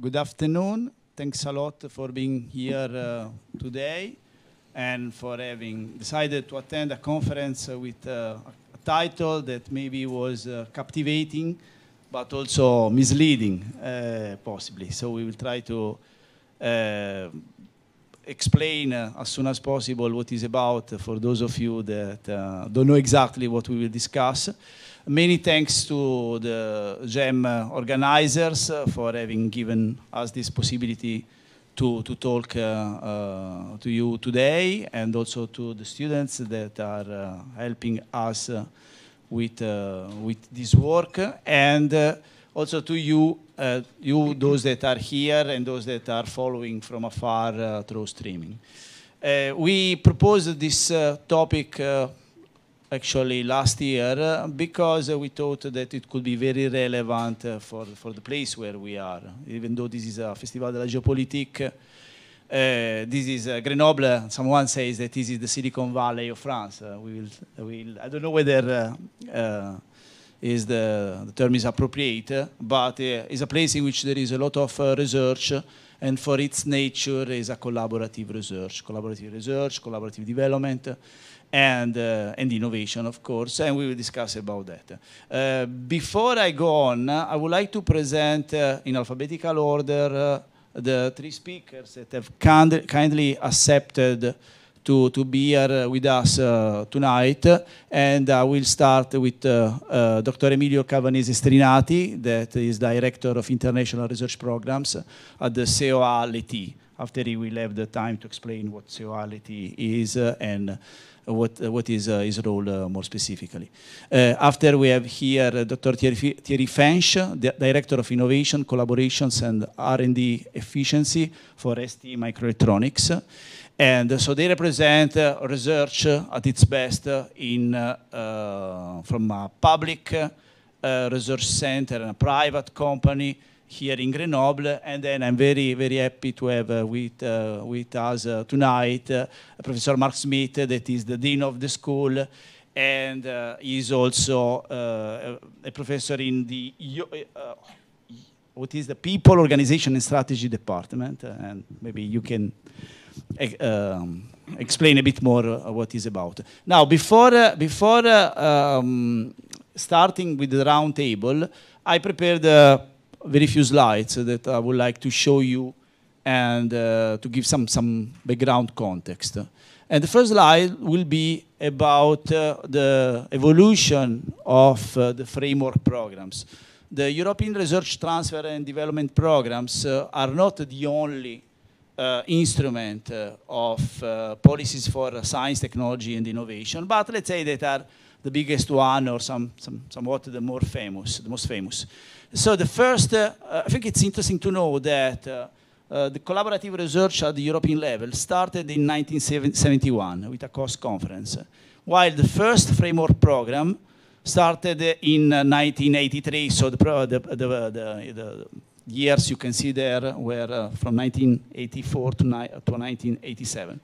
Good afternoon. Thanks a lot for being here today and for having decided to attend a conference with a title that maybe was captivating but also misleading, possibly. So we will try to explain as soon as possible what it's about for those of you that don't know exactly what we will discuss. Many thanks to the GEM organizers for having given us this possibility to talk to you today, and also to the students that are helping us with this work, and also to you, those that are here and those that are following from afar through streaming. We proposed this topic actually last year because we thought that it could be very relevant for the place where we are. Even though this is a Festival de la Géopolitique, this is Grenoble. Someone says that this is the Silicon Valley of France. I don't know whether is the term is appropriate, but it's a place in which there is a lot of research, and for its nature is a collaborative research, collaborative development, and innovation, of course, and we will discuss about that. Before I go on, I would like to present in alphabetical order the three speakers that have kindly accepted to be here with us tonight, and I will start with Dr. Emilio CALVANESE Strinati, that is Director of International Research Programs at the CEA-LETI. After he will have the time to explain what CEA-LETI is and what is his role more specifically. After we have here Dr. Thierry FENSCH, the Director of Innovation, Collaborations and R&D Efficiency for ST Microelectronics. And so they represent research at its best from a public research center and a private company here in Grenoble, and then I'm very, very happy to have with us tonight Professor Mark Smith, that is the Dean of the school, and he's also a professor in the what is the People, Organization and Strategy Department, and maybe you can explain a bit more what it's about. Now, before starting with the round table, I prepared very few slides that I would like to show you and to give some background context. And the first slide will be about the evolution of the framework programs. The European Research Transfer and Development Programs are not the only instrument of policies for science, technology, and innovation, but let's say that are the biggest one, or somewhat the most famous. So the first, I think it's interesting to know that the collaborative research at the European level started in 1971 with a COS conference, while the first framework program started in 1983. So the years you can see there were from 1984 to 1987.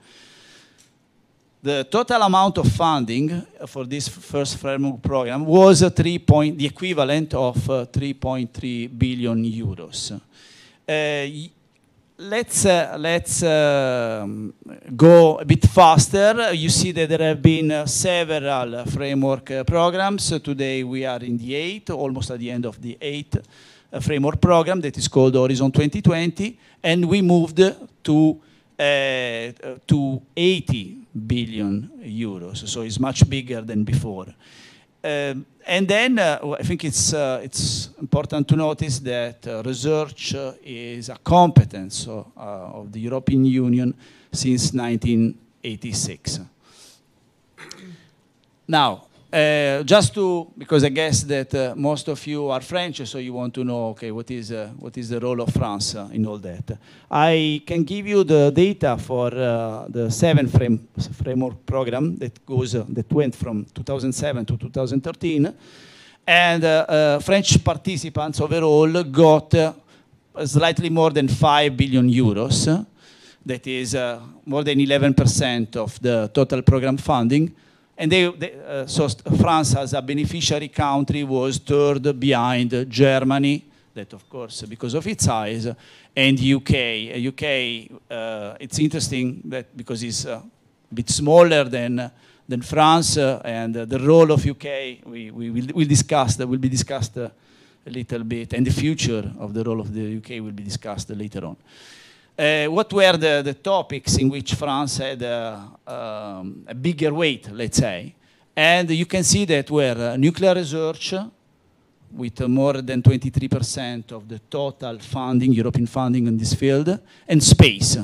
The total amount of funding for this first framework program was the equivalent of 3.3 billion euros. Let's go a bit faster. You see that there have been several framework programs. Today we are in the 8th, almost at the end of the 8th framework program that is called Horizon 2020, and we moved to 80 billion euros, so it's much bigger than before. And then I think it's important to notice that research is a competence of the European Union since 1986. Now, because I guess that most of you are French, so you want to know, okay, what is the role of France in all that? I can give you the data for the 7th framework program that went from 2007 to 2013, and French participants overall got slightly more than 5 billion euros. That is more than 11% of the total program funding. And so France, as a beneficiary country, was third behind Germany, that, of course, because of its size, and UK. It's interesting that because it's a bit smaller than France, and the role of UK will be discussed a little bit, and the future of the role of the UK will be discussed later on. What were the topics in which France had a bigger weight, let's say? And you can see that were nuclear research, with more than 23% of the total funding, European funding in this field, and space.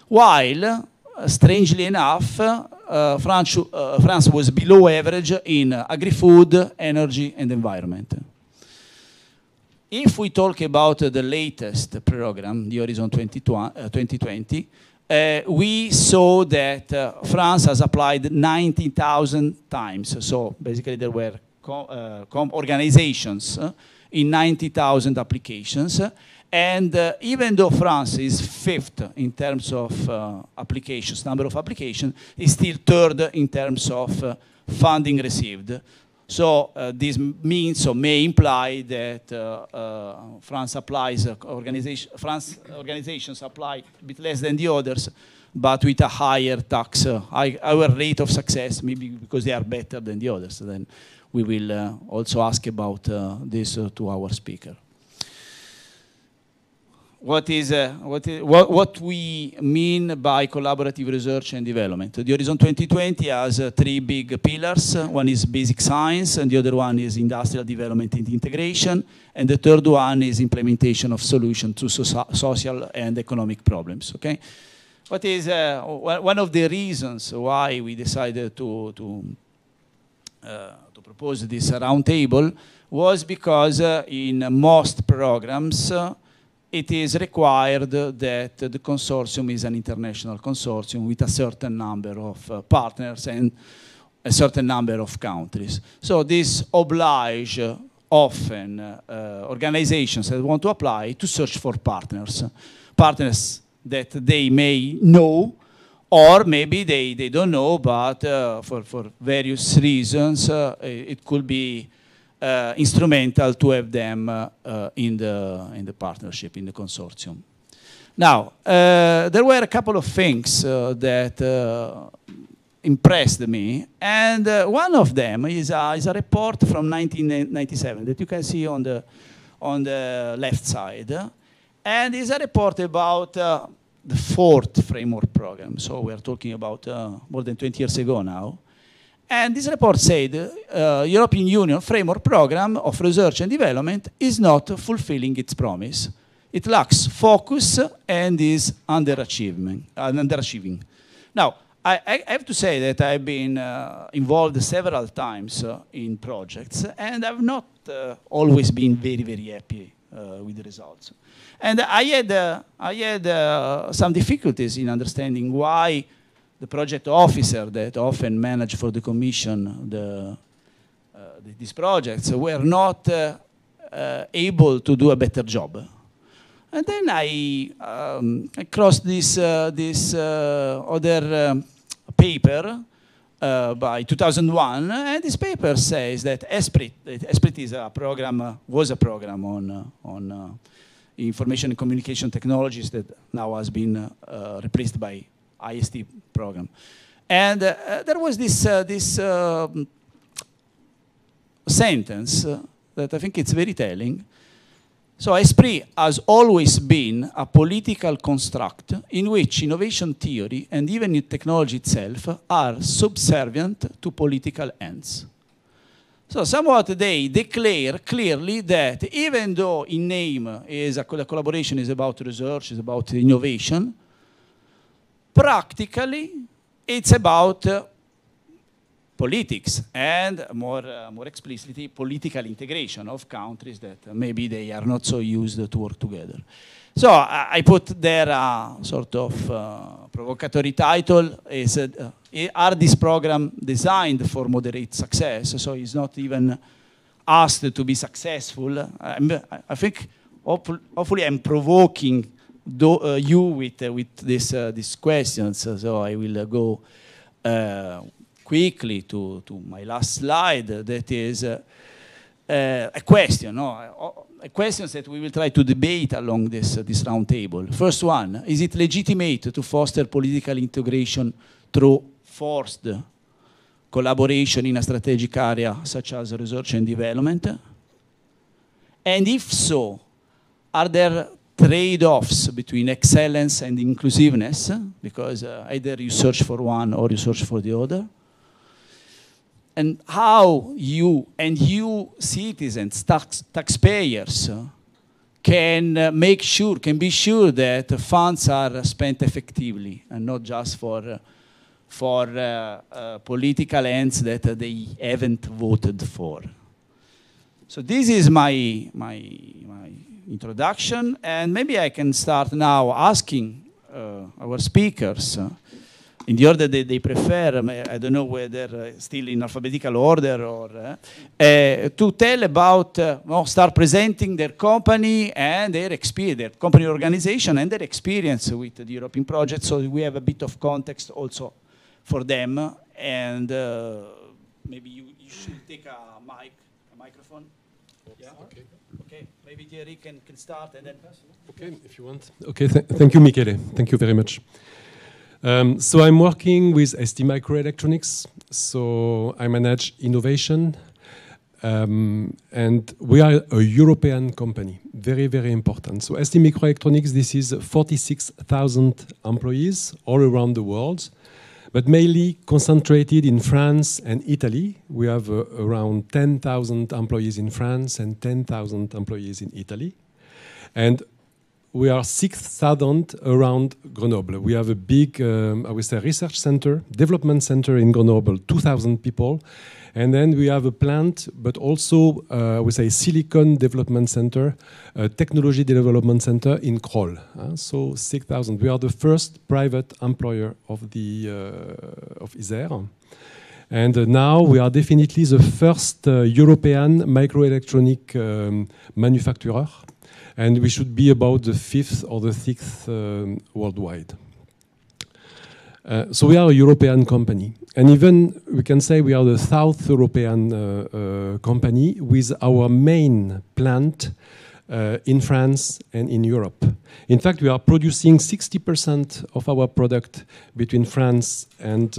While, strangely enough, France was below average in agri-food, energy, and environment. If we talk about the latest program, the Horizon 2020, we saw that France has applied 90,000 times. So basically there were organizations in 90,000 applications. And even though France is 5th in terms of applications, number of applications, it's still 3rd in terms of funding received. So this means or may imply that France organizations apply a bit less than the others, but with a higher tax, our rate of success, maybe because they are better than the others. Then we will also ask about this to our speaker. What we mean by collaborative research and development. The Horizon 2020 has 3 big pillars. One is basic science, and the other one is industrial development and integration, and the third one is implementation of solutions to social and economic problems. Okay, what is one of the reasons why we decided to propose this roundtable was because in most programs it is required that the consortium is an international consortium with a certain number of partners and a certain number of countries. So this oblige often organizations that want to apply to search for partners that they may know, or maybe they don't know, but for various reasons it could be instrumental to have them in the partnership, in the consortium. Now, there were a couple of things that impressed me, and one of them is a report from 1997 that you can see on the left side, and is a report about the 4th framework program. So we are talking about more than 20 years ago now. And this report said European Union framework program of research and development is not fulfilling its promise. It lacks focus and is underachieving. Now, I have to say that I've been involved several times in projects, and I've not always been very, very happy with the results. And I had some difficulties in understanding why the project officer that often manage for the Commission these projects were not able to do a better job. And then I crossed this other paper by 2001, and this paper says that ESPRIT is a program, was a program on information and communication technologies that now has been replaced by IST program. And there was this sentence that I think it's very telling. So ESPRIT has always been a political construct in which innovation theory and even technology itself are subservient to political ends. So somewhat they declare clearly that even though in name is a collaboration is about research, is about innovation, practically, it's about politics and more explicitly political integration of countries that maybe they are not so used to work together. So I put there a sort of provocatory title: are this program designed for moderate success? So it's not even asked to be successful. I think hopefully I'm provoking you with these questions, so I will go quickly to my last slide. That is, a question, no? A questions that we will try to debate along this round table. First one, is it legitimate to foster political integration through forced collaboration in a strategic area such as research and development? And if so, are there trade-offs between excellence and inclusiveness? Because either you search for one or you search for the other. And how you citizens, taxpayers, can be sure that funds are spent effectively and not just for political ends that they haven't voted for. So this is my introduction, and maybe I can start now asking our speakers in the order that they prefer. I don't know whether still in alphabetical order or to tell about, start presenting their company and their experience, their company organization and their experience with the European project, so we have a bit of context also for them. And maybe you should take a microphone. Yeah. Okay. Okay. Maybe Thierry can start and then. Okay, if you want. Okay. Thank you, Michele. Thank you very much. So I'm working with ST Microelectronics. So I manage innovation, and we are a European company. Very, very important. So ST Microelectronics, this is 46,000 employees all around the world, but mainly concentrated in France and Italy. We have around 10,000 employees in France and 10,000 employees in Italy. And we are 6,000 around Grenoble. We have a big, I would say, research center, development center in Grenoble, 2,000 people. And then we have a plant, but also, I would say, silicon development center, technology development center in Ecole. So 6,000. We are the first private employer of Isère. And now we are definitely the first European microelectronic manufacturer. And we should be about the 5th or the 6th worldwide. So we are a European company. And even we can say we are the South European company with our main plant in France and in Europe. In fact, we are producing 60% of our product between France and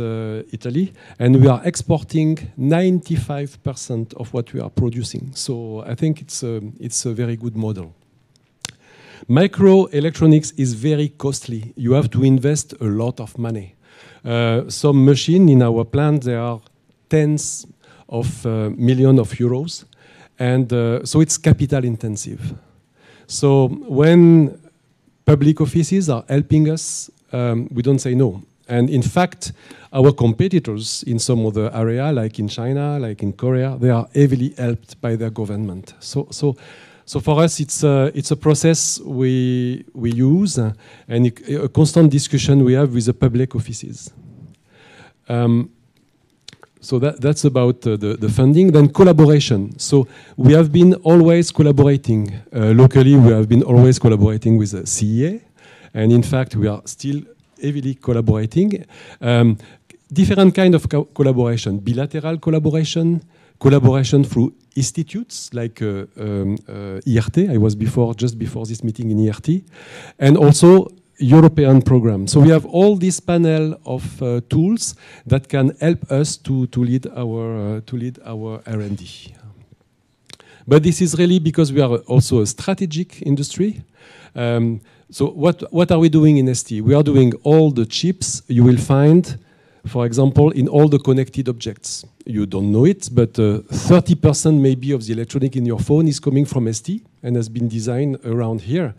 Italy, and we are exporting 95% of what we are producing. So I think it's a very good model. Microelectronics is very costly. You have to invest a lot of money. Some machines in our plant, there are tens of millions of euros. And so it's capital intensive. So when public offices are helping us, we don't say no. And in fact, our competitors in some other area, like in China, like in Korea, they are heavily helped by their government. So for us, it's a process we use and a constant discussion we have with the public offices. So that's about the funding. Then collaboration. So we have been always collaborating. Locally, we have been always collaborating with the CEA. And in fact, we are still heavily collaborating. Different kind of collaboration. Bilateral collaboration. Collaboration through institutes like IRT. I was just before this meeting in IRT. And also European program. So we have all this panel of tools that can help us to lead our R&D. But this is really because we are also a strategic industry. So what are we doing in ST? We are doing all the chips you will find, for example, in all the connected objects. You don't know it, but 30% maybe of the electronic in your phone is coming from ST and has been designed around here.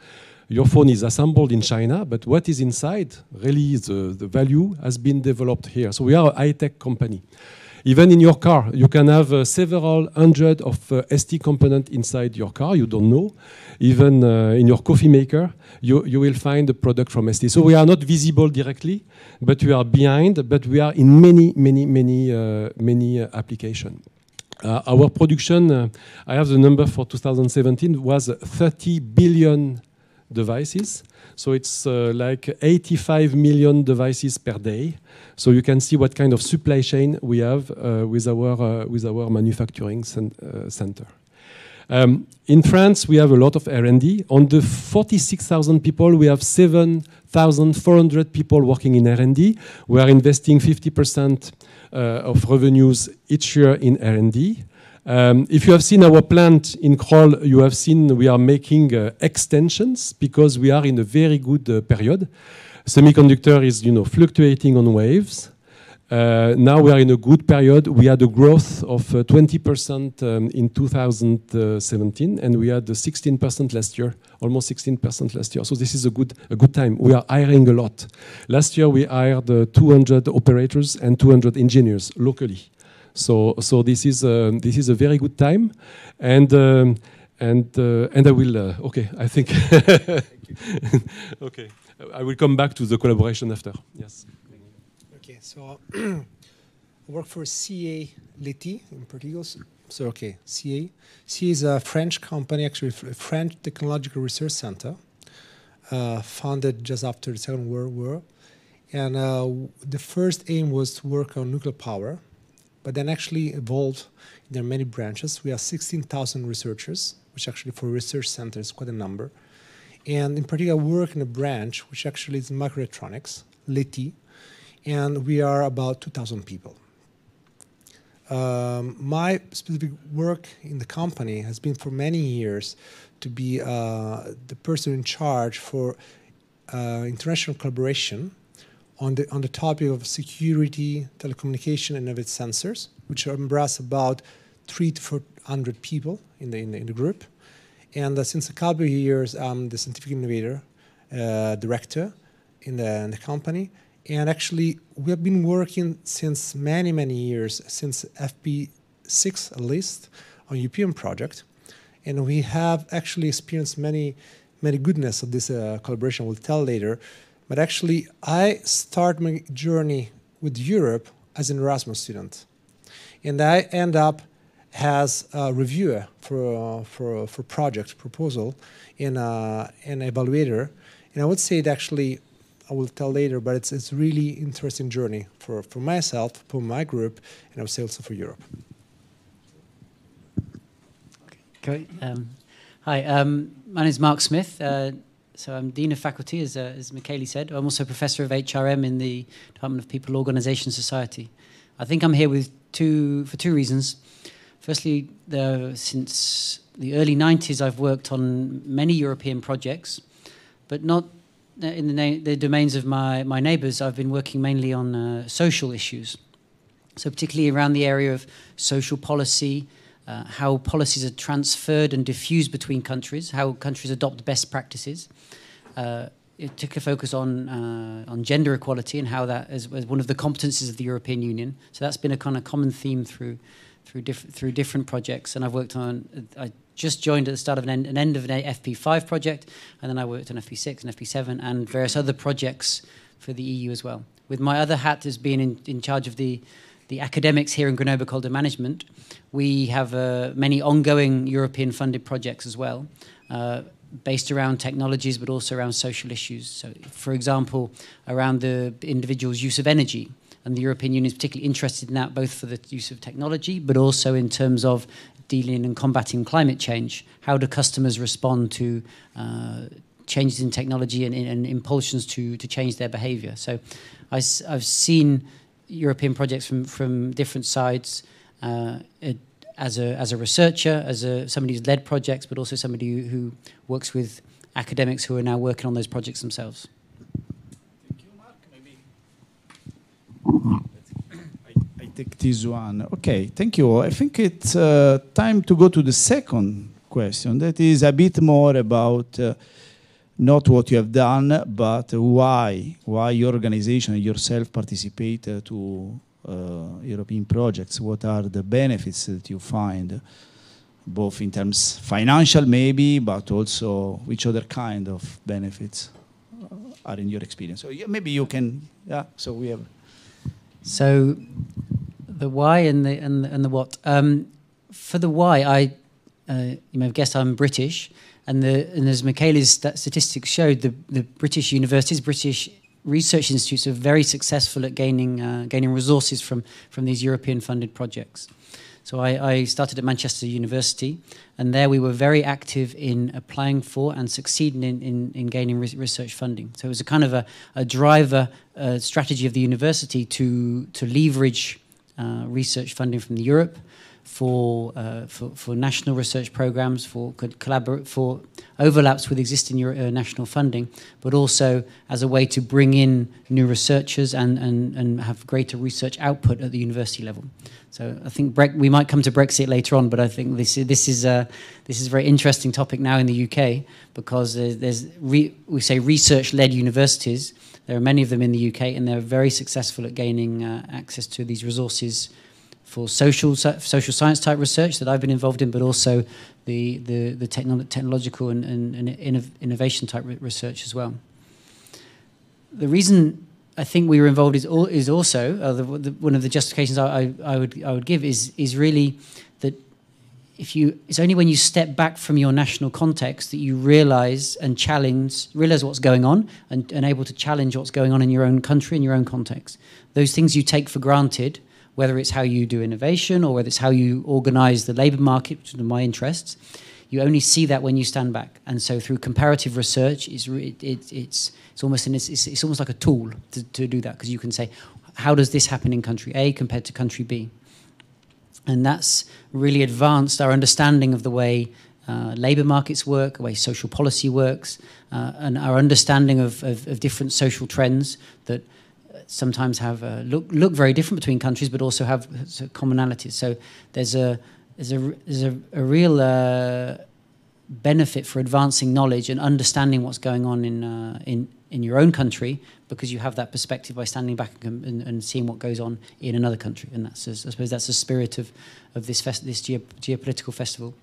Your phone is assembled in China, but what is inside, really the value has been developed here. So we are a high-tech company. Even in your car, you can have several hundred of ST components inside your car, you don't know. Even in your coffee maker, you will find a product from ST. So we are not visible directly, but we are behind, but we are in many applications. Our production, I have the number for 2017, was 30 billion devices. So it's like 85 million devices per day. So you can see what kind of supply chain we have with our manufacturing center. In France, we have a lot of R&D. On the 46,000 people, we have 7,400 people working in R&D. We are investing 50% of revenues each year in R&D. If you have seen our plant in Ecole, you have seen we are making extensions because we are in a very good period. Semiconductor is, fluctuating on waves. Now we are in a good period. We had a growth of 20% in 2017, and we had 16% last year, almost 16% last year. So this is a good time. We are hiring a lot. Last year we hired 200 operators and 200 engineers locally. So this is a very good time, and I will okay. I think okay. I will come back to the collaboration after. Yes. Okay, so I work for CEA-LETI in particular. So okay, CEA. CEA is a French company, actually a French technological research center, founded just after the Second World War, and the first aim was to work on nuclear power, but then actually evolved. There are many branches. We have 16,000 researchers, which actually for a research center is quite a number. And in particular, I work in a branch which actually is microelectronics, LETI, and we are about 2,000 people. My specific work in the company has been for many years to be the person in charge for international collaboration on the topic of security, telecommunication, and its sensors, which embrace about 300 to 400 people in the group. And since a couple of years, I'm the scientific innovator director in the company. And actually, we have been working since many, many years, since FP6 at least, on European project. And we have actually experienced many goodness of this collaboration, we'll tell later. But actually, I start my journey with Europe as an Erasmus student. And I end up as a reviewer for project proposal and an evaluator. And I would say that actually, I will tell later, but it's really interesting journey for myself, for my group, and I would say also for Europe. Okay. Hi, my name is Mark Smith. So I'm Dean of Faculty, as Michele said. I'm also Professor of HRM in the Department of People, Organisation, Society. I think I'm here for two reasons. Firstly, since the early 90s, I've worked on many European projects, but not in the domains of my neighbours. I've been working mainly on social issues. So particularly around the area of social policy, how policies are transferred and diffused between countries, how countries adopt best practices. It took a focus on gender equality and how that is one of the competencies of the European Union. So that's been a kind of common theme through different projects. And I've worked on, I just joined at the start of an end of an FP5 project, and then I worked on FP6 and FP7 and various other projects for the EU as well. With my other hat as being in charge of the academics here in Grenoble Ecole de Management, we have many ongoing European funded projects as well, based around technologies but also around social issues. So, for example, around the individual's use of energy. And the European Union is particularly interested in that, both for the use of technology, but also in terms of dealing and combating climate change. How do customers respond to changes in technology and impulsions to change their behavior? So I've seen European projects from different sides as a researcher, as somebody who's led projects, but also somebody who works with academics who are now working on those projects themselves. I take this one. Okay, thank you. I think it's time to go to the second question. That is a bit more about not what you have done, but why your organization and yourself participate to European projects. What are the benefits that you find, both in terms financial maybe, but also which other kind of benefits are in your experience? So maybe you can, yeah, so we have... So the why and the what. For the why, you may have guessed I'm British, and as Michele's statistics showed, the British universities, British research institutes are very successful at gaining resources from these European funded projects. So I started at Manchester University, and there we were very active in applying for and succeeding in gaining research funding. So it was a kind of a driver strategy of the university to leverage research funding from Europe for national research programs, for overlaps with existing national funding, but also as a way to bring in new researchers and have greater research output at the university level. So I think we might come to Brexit later on, but I think this is a very interesting topic now in the UK, because we say research-led universities. There are many of them in the UK, and they're very successful at gaining access to these resources for social science type research that I've been involved in, but also the technological and innovation type research as well. The reason I think we were involved is also one of the justifications I would give is really that it's only when you step back from your national context that you realize what's going on and able to challenge what's going on in your own country, in your own context. Those things you take for granted, whether it's how you do innovation or whether it's how you organize the labor market, which is my interests, you only see that when you stand back. And so through comparative research, it's almost like a tool to do that, because you can say, how does this happen in country A compared to country B? And that's really advanced our understanding of the way labor markets work, the way social policy works, and our understanding of different social trends that sometimes have look very different between countries, but also have commonalities. So there's a real benefit for advancing knowledge and understanding what's going on in your own country, because you have that perspective by standing back and seeing what goes on in another country. And I suppose that's the spirit of this geopolitical festival.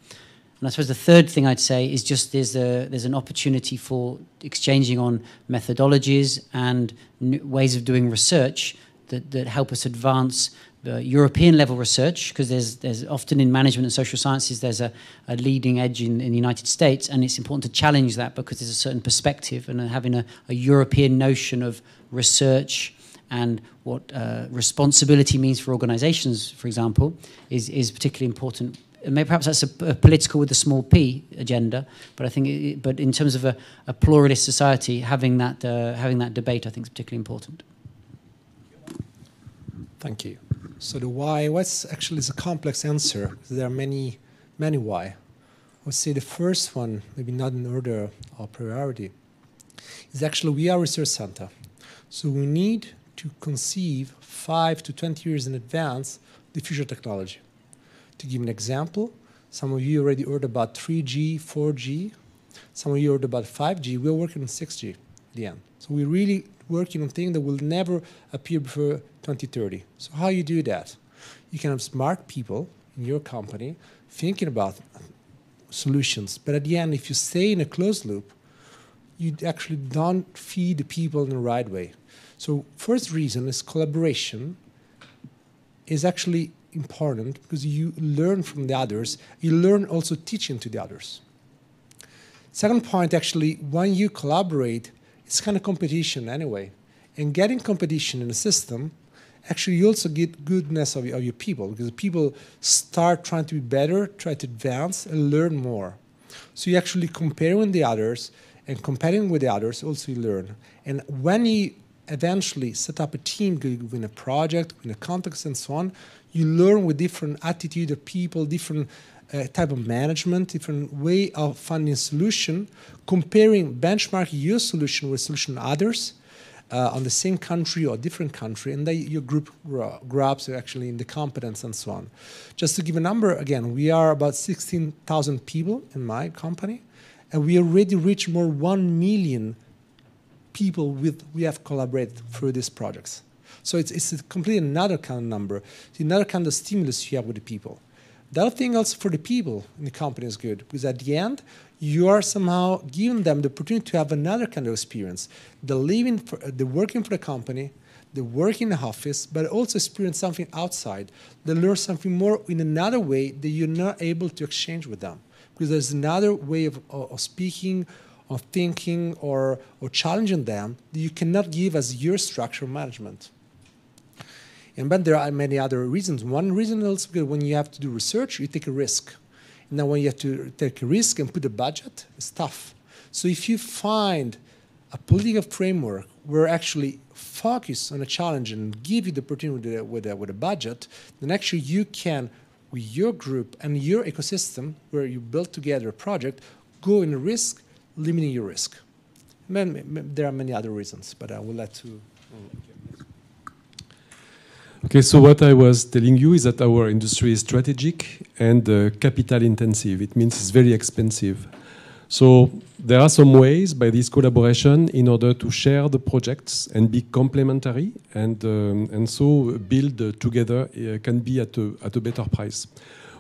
And I suppose the third thing I'd say is just there's an opportunity for exchanging on methodologies and ways of doing research that help us advance the European level research, because there's often in management and social sciences there's a leading edge in the United States, and it's important to challenge that because there's a certain perspective, and having a European notion of research and what responsibility means for organizations, for example, is particularly important. Maybe perhaps that's a political with a small p agenda, but I think, but in terms of a pluralist society, having that debate, I think, is particularly important. Thank you. So the why, what's actually is a complex answer. There are many why. I would say the first one, maybe not in order of priority, is actually we are a research center, so we need to conceive 5 to 20 years in advance the future technology. To give an example, some of you already heard about 3G, 4G. Some of you heard about 5G. We're working on 6G at the end. So we're really working on things that will never appear before 2030. So how you do that? You can have smart people in your company thinking about solutions. But at the end, if you stay in a closed loop, you actually don't feed the people in the right way. So first reason is collaboration is actually important because you learn from the others. You learn also teaching to the others. Second point, actually, when you collaborate, it's kind of competition anyway. And getting competition in a system, actually you also get goodness of your people, because people start trying to be better, try to advance and learn more. So you actually compare with the others, and comparing with the others also you learn. And when you eventually set up a team, win a project, win a context and so on, you learn with different attitude of people, different type of management, different way of finding a solution, comparing, benchmarking your solution with solution of others on the same country or different country, and then your group grabs actually in the competence and so on. Just to give a number, again, we are about 16,000 people in my company, and we already reached more 1 million people we have collaborated through these projects. So it's a completely another kind of number. It's another kind of stimulus you have with the people. The other thing also for the people in the company is good, because at the end, you are somehow giving them the opportunity to have another kind of experience. They're working for the company, they work in the office, but also experience something outside. They learn something more in another way that you're not able to exchange with them, because there's another way of speaking, of thinking, or challenging them that you cannot give as your structure management. And but there are many other reasons. One reason also, because when you have to do research, you take a risk. And now when you have to take a risk and put a budget, it's tough. So if you find a political framework where actually focus on a challenge and give you the opportunity with a budget, then actually you can, with your group and your ecosystem, where you build together a project, go in a risk, limiting your risk. There are many other reasons, but I will let to... Okay, so what I was telling you is that our industry is strategic and capital intensive. It means it's very expensive. So there are some ways by this collaboration in order to share the projects and be complementary, and so build together can be at a better price.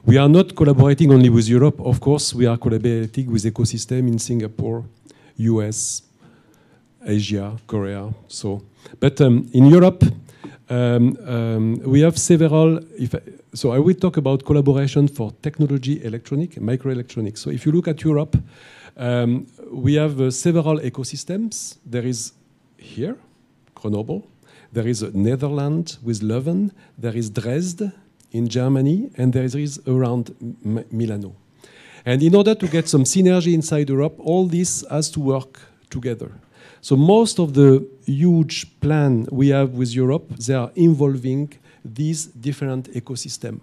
We are not collaborating only with Europe. Of course, we are collaborating with ecosystem in Singapore, US, Asia, Korea. So, but in Europe, we have several. So I will talk about collaboration for technology, electronic, microelectronics. So if you look at Europe, we have several ecosystems. There is here, Grenoble. There is Netherlands with Leuven. There is Dresde in Germany, and there is around Milano. And in order to get some synergy inside Europe, all this has to work together. So most of the huge plan we have with Europe, they are involving these different ecosystems.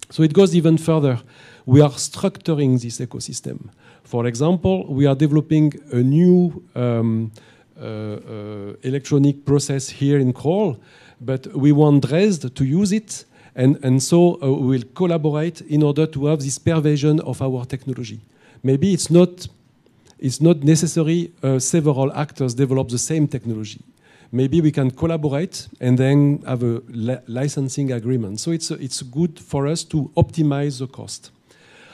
So it goes even further. We are structuring this ecosystem. For example, we are developing a new electronic process here in Ecole, but we want Dresde to use it, and so we will collaborate in order to have this pervasion of our technology. Maybe it's not necessary several actors develop the same technology. Maybe we can collaborate and then have a licensing agreement. So it's good for us to optimize the cost.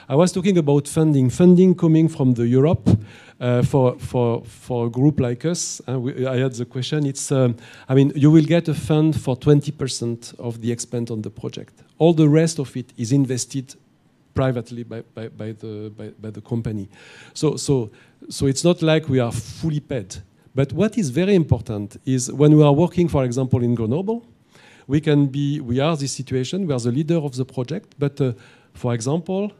I was talking about funding. Funding coming from the Europe for a group like us. I had the question. It's I mean, you will get a fund for 20% of the expense on the project. All the rest of it is invested privately by the company. So it's not like we are fully paid. But what is very important is when we are working, for example, in Grenoble, we are this situation, we are the leader of the project, but for example,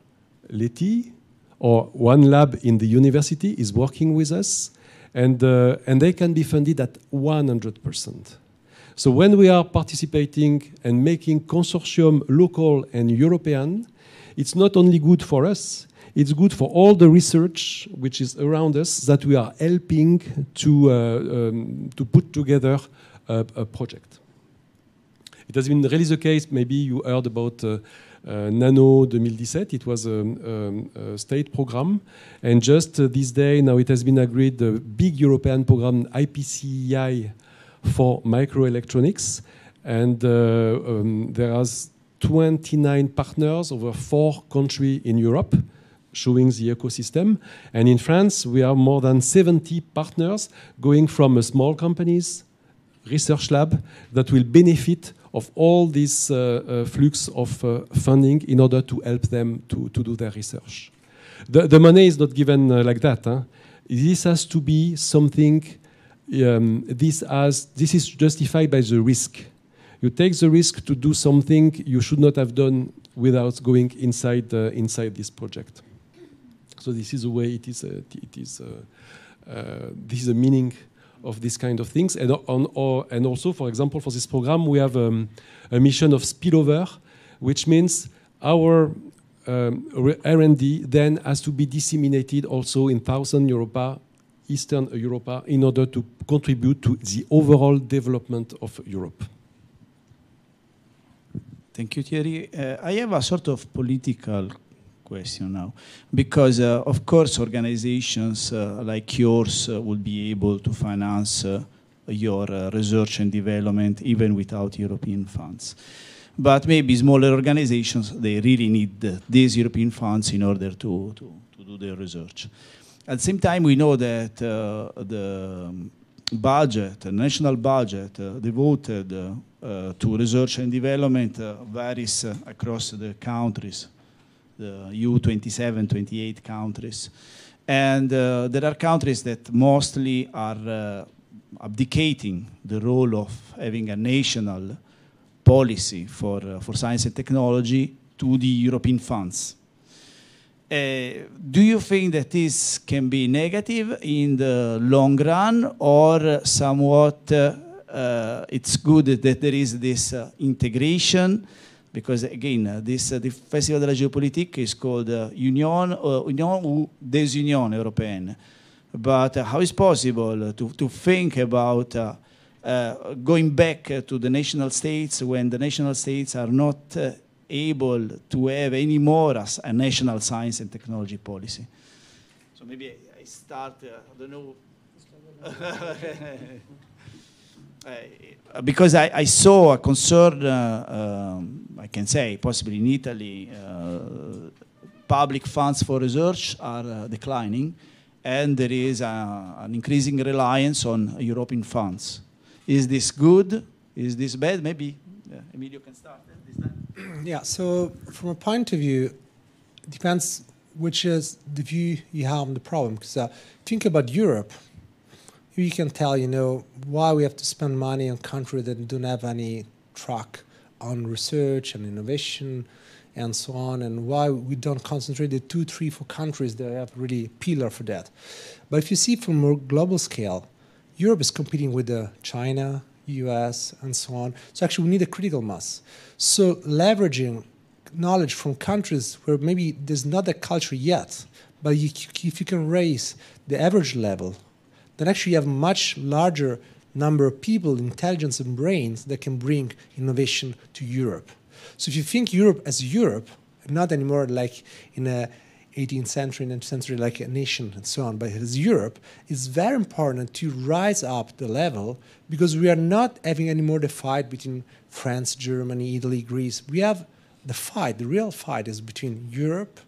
COLETTI or one lab in the university is working with us, and they can be funded at 100%. So when we are participating and making consortium local and European, it's not only good for us, it's good for all the research which is around us that we are helping to put together a project. It has been really the case. Maybe you heard about Nano 2017. It was a state program. And just this day, now it has been agreed, the big European program, IPCEI, for microelectronics. And there are 29 partners over 4 countries in Europe, showing the ecosystem. And in France, we have more than 70 partners going from small companies, research lab, that will benefit of all this flux of funding in order to help them to do their research. The money is not given like that. Huh? This has to be something, this is justified by the risk. You take the risk to do something you should not have done without going inside this project. So this is the way it is. This is the meaning of this kind of things. And also, for example, for this program, we have a mission of spillover, which means our R&D then has to be disseminated also in Southern Europe, Eastern Europe, in order to contribute to the overall development of Europe. Thank you, Thierry. I have a sort of political question now, because of course organizations like yours will be able to finance your research and development even without European funds. But maybe smaller organizations, they really need these European funds in order to do their research. At the same time, we know that the budget, the national budget devoted to research and development varies across the countries, the EU 27, 28 countries. And there are countries that mostly are abdicating the role of having a national policy for science and technology to the European funds. Do you think that this can be negative in the long run, or somewhat it's good that there is this integration? Because again, the Festival de la Géopolitique is called Union ou Désunion Européenne. But how is possible to think about going back to the national states when the national states are not able to have any more as a national science and technology policy? So maybe I start, I don't know. Because I saw a concern, I can say, possibly in Italy, public funds for research are declining, and there is an increasing reliance on European funds. Is this good? Is this bad? Maybe Emilio can start this time. Yeah, so from a point of view, it depends which is the view you have on the problem. Because think about Europe. You can tell, why we have to spend money on countries that don't have any track on research and innovation and so on, and why we don't concentrate the 2, 3, 4 countries that have really a pillar for that. But if you see from a more global scale, Europe is competing with China, US, and so on. So actually we need a critical mass. So leveraging knowledge from countries where maybe there's not a culture yet, but if you can raise the average level, then actually you have a much larger number of people, intelligence and brains that can bring innovation to Europe. So if you think Europe as Europe, not anymore like in the 18th century, 19th century, like a nation and so on, but as Europe, it's very important to rise up the level, because we are not having anymore the fight between France, Germany, Italy, Greece. We have the fight, the real fight is between Europe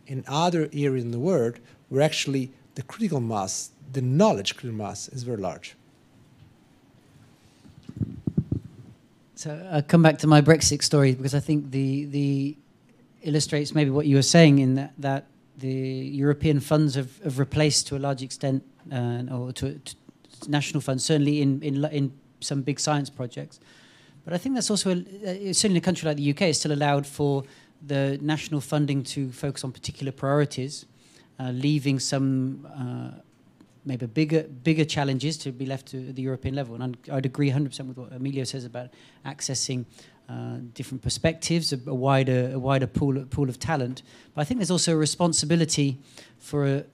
and other areas in the world where actually the critical mass, the knowledge critical mass is very large. So I'll come back to my Brexit story, because I think the illustrates maybe what you were saying, in that the European funds have replaced to a large extent, or to national funds, certainly in some big science projects. But I think that's also, certainly in a country like the UK, it's still allowed for the national funding to focus on particular priorities, leaving some maybe bigger challenges to be left to the European level. And I'd agree 100% with what Emilio says about accessing different perspectives, a wider pool of talent. But I think there's also a responsibility for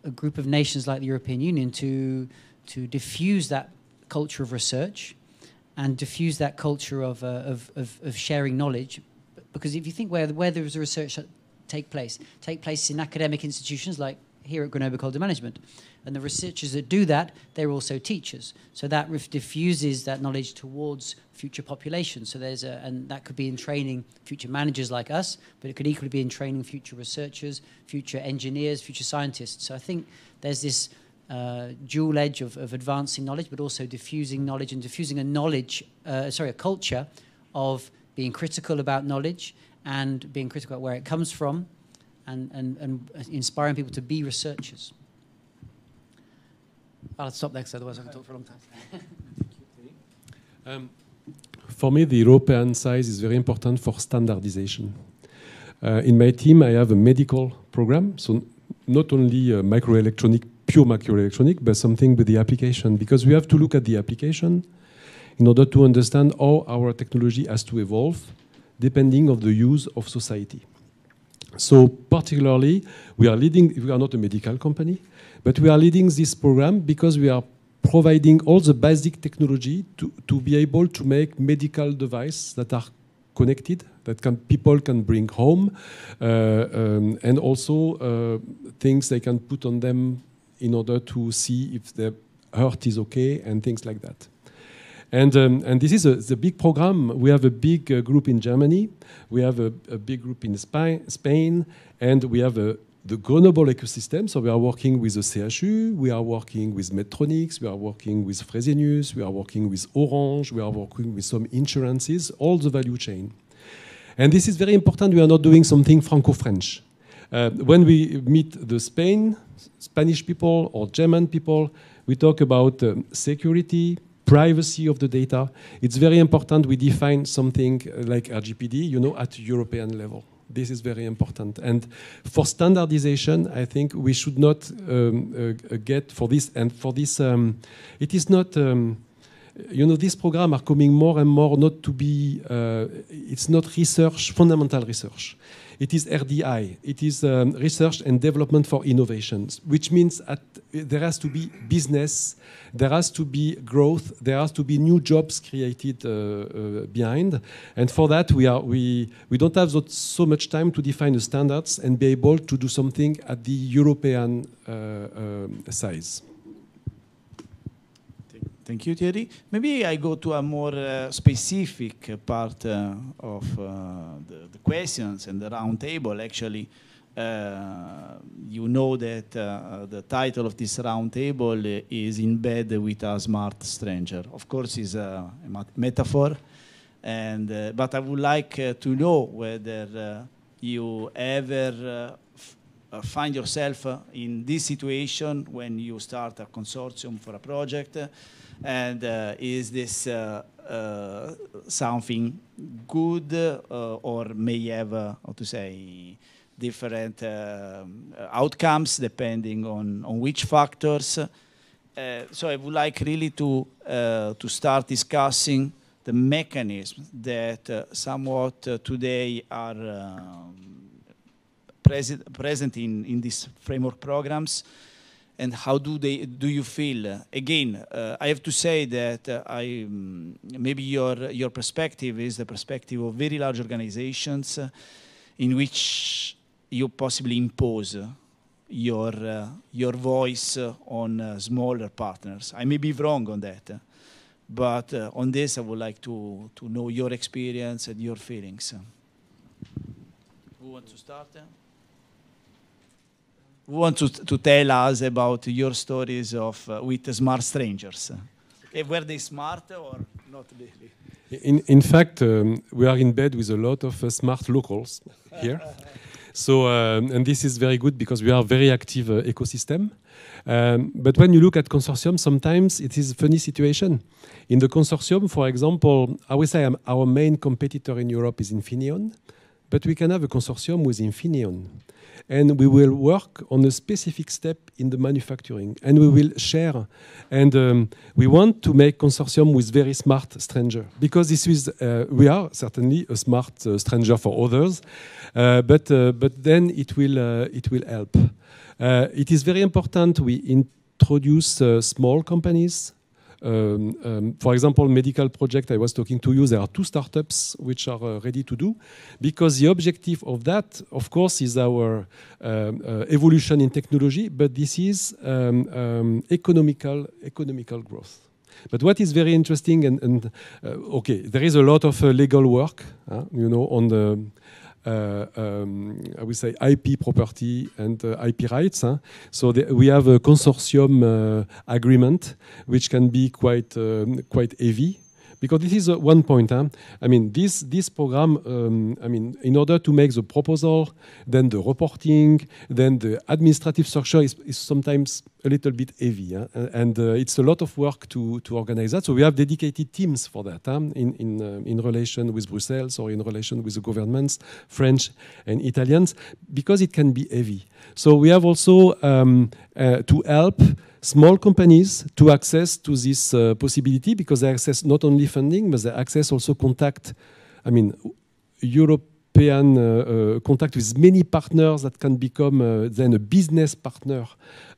a group of nations like the European Union to diffuse that culture of research and diffuse that culture of sharing knowledge. Because if you think where there is a research that take place in academic institutions like here at Grenoble Ecole de Management. And the researchers that do that, they're also teachers. So that diffuses that knowledge towards future populations. So and that could be in training future managers like us, but it could equally be in training future researchers, future engineers, future scientists. So I think there's this dual edge of advancing knowledge, but also diffusing knowledge and diffusing a culture of being critical about knowledge and being critical about where it comes from, and inspiring people to be researchers. I'll stop there, because otherwise I can talk for a long time. For me, the European size is very important for standardization. In my team, I have a medical program, so not only pure microelectronic, but something with the application, because we have to look at the application in order to understand how our technology has to evolve depending on the use of society. So particularly, we are not a medical company, but we are leading this program because we are providing all the basic technology to be able to make medical devices that are connected, that people can bring home, and also things they can put on them in order to see if the heart is okay and things like that. And this is the big program. We have a big group in Germany. We have a big group in Spain, and we have the Grenoble ecosystem. So we are working with the CHU, we are working with Medtronics, we are working with Fresenius, we are working with Orange, we are working with some insurances, all the value chain. And this is very important. We are not doing something Franco-French. When we meet the Spanish people or German people, we talk about security, privacy of the data. It's very important we define something like RGPD, you know, at European level. This is very important. And for standardization, I think we should not get for this, and for this, it is not, you know, these programs are coming more and more not to be, it's not research, fundamental research. It is RDI, it is research and development for innovations, which means there has to be business, there has to be growth, there has to be new jobs created behind. And for that, we don't have so much time to define the standards and be able to do something at the European size. Thank you, Thierry. Maybe I go to a more specific part of the questions and the round table. Actually, you know that the title of this round table is In Bed with a Smart Stranger. Of course, it's a metaphor, and but I would like to know whether you ever find yourself in this situation when you start a consortium for a project. And is this something good or may have, how to say, different outcomes depending on which factors? So I would like really to start discussing the mechanisms that somewhat today are present in these framework programs. And how do you feel? Again, I have to say that maybe your perspective is the perspective of very large organizations in which you possibly impose your voice on smaller partners. I may be wrong on that, but on this I would like to know your experience and your feelings. Who wants to start? Who wants to tell us about your stories of with smart strangers? Were they smart or not really? In fact, we are in bed with a lot of smart locals here. So, and this is very good because we are a very active ecosystem. But when you look at consortium, sometimes it is a funny situation. In the consortium, for example, I would say our main competitor in Europe is Infineon, but we can have a consortium with Infineon. And we will work on a specific step in the manufacturing, and we will share. And we want to make consortium with very smart stranger, because this is we are certainly a smart stranger for others, but then it will help. It is very important we introduce small companies. For example, medical project I was talking to you, there are 2 startups which are ready to do, because the objective of that, of course, is our evolution in technology, but this is economical growth. But what is very interesting, and okay, there is a lot of legal work, you know, on the I would say IP property and IP rights. So we have a consortium agreement, which can be quite heavy. Because this is one point. I mean, this program, I mean, in order to make the proposal, then the reporting, then the administrative structure is sometimes a little bit heavy. And it's a lot of work to organize that. So we have dedicated teams for that in relation with Brussels or in relation with the governments, French and Italians, because it can be heavy. So we have also to help small companies to access to this possibility, because they access not only funding, but they access also contact, I mean, European contact with many partners that can become then a business partner.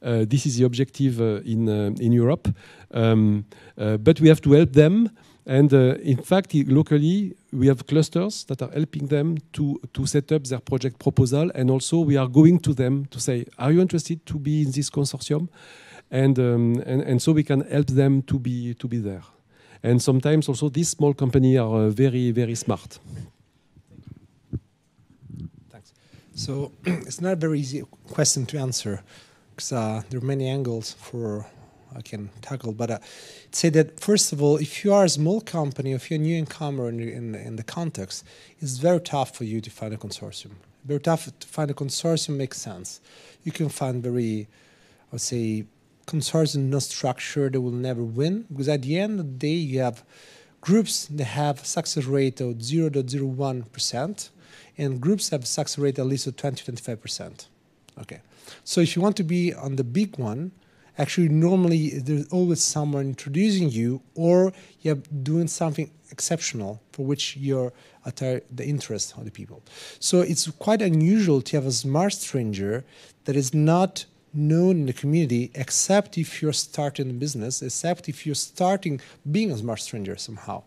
This is the objective in Europe. But we have to help them. And in fact, locally, we have clusters that are helping them to set up their project proposal. And also we are going to them to say, are you interested to be in this consortium? And so we can help them to be there. And sometimes also these small companies are very, very smart. Thanks. So it's not a very easy question to answer, because there are many angles I can tackle. But I'd say that, first of all, if you are a small company, if you're a newcomer in the context, it's very tough for you to find a consortium. Very tough to find a consortium makes sense. You can find very, I would say, consortium not structured, they will never win, because at the end of the day, you have groups that have success rate of 0.01%, and groups have success rate at least of 20-25%. Okay, so if you want to be on the big one, actually normally there's always someone introducing you, or you're doing something exceptional for which you're at the interest of the people. So it's quite unusual to have a smart stranger that is not known in the community, except if you're starting a business, except if you're starting being a smart stranger somehow.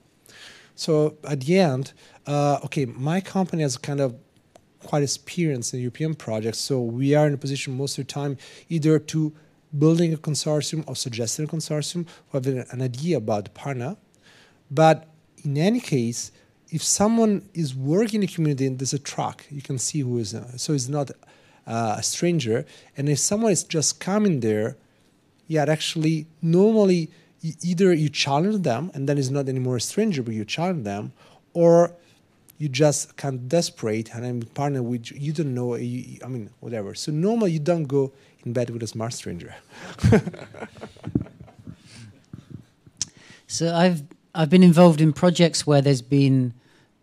So at the end, okay, my company has kind of quite experience in European projects, so we are in a position most of the time either to building a consortium or suggesting a consortium or having an idea about the partner. But in any case, if someone is working in the community and there's a track, you can see who is, so it's not a stranger. And if someone is just coming there, yeah, actually, normally either you challenge them and then it's not anymore a stranger, but you challenge them, or you just kind of desperate and I'm partner with you don't know, I mean, whatever. So normally you don't go in bed with a smart stranger. So I've been involved in projects where there's been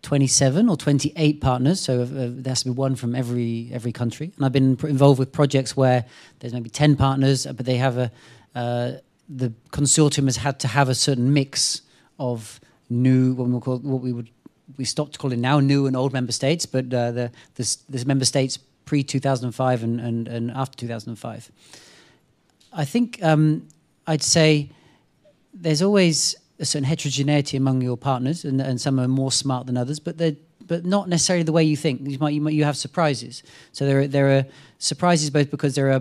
27 or 28 partners, so there has to be one from every country. And I've been involved with projects where there's maybe 10 partners, but they have the consortium has had to have a certain mix of new, we stopped calling now new and old member states, but the member states pre-2005 and after 2005. I think I'd say there's always a certain heterogeneity among your partners, and some are more smart than others, but not necessarily the way you think. You have surprises. So there are surprises both because there are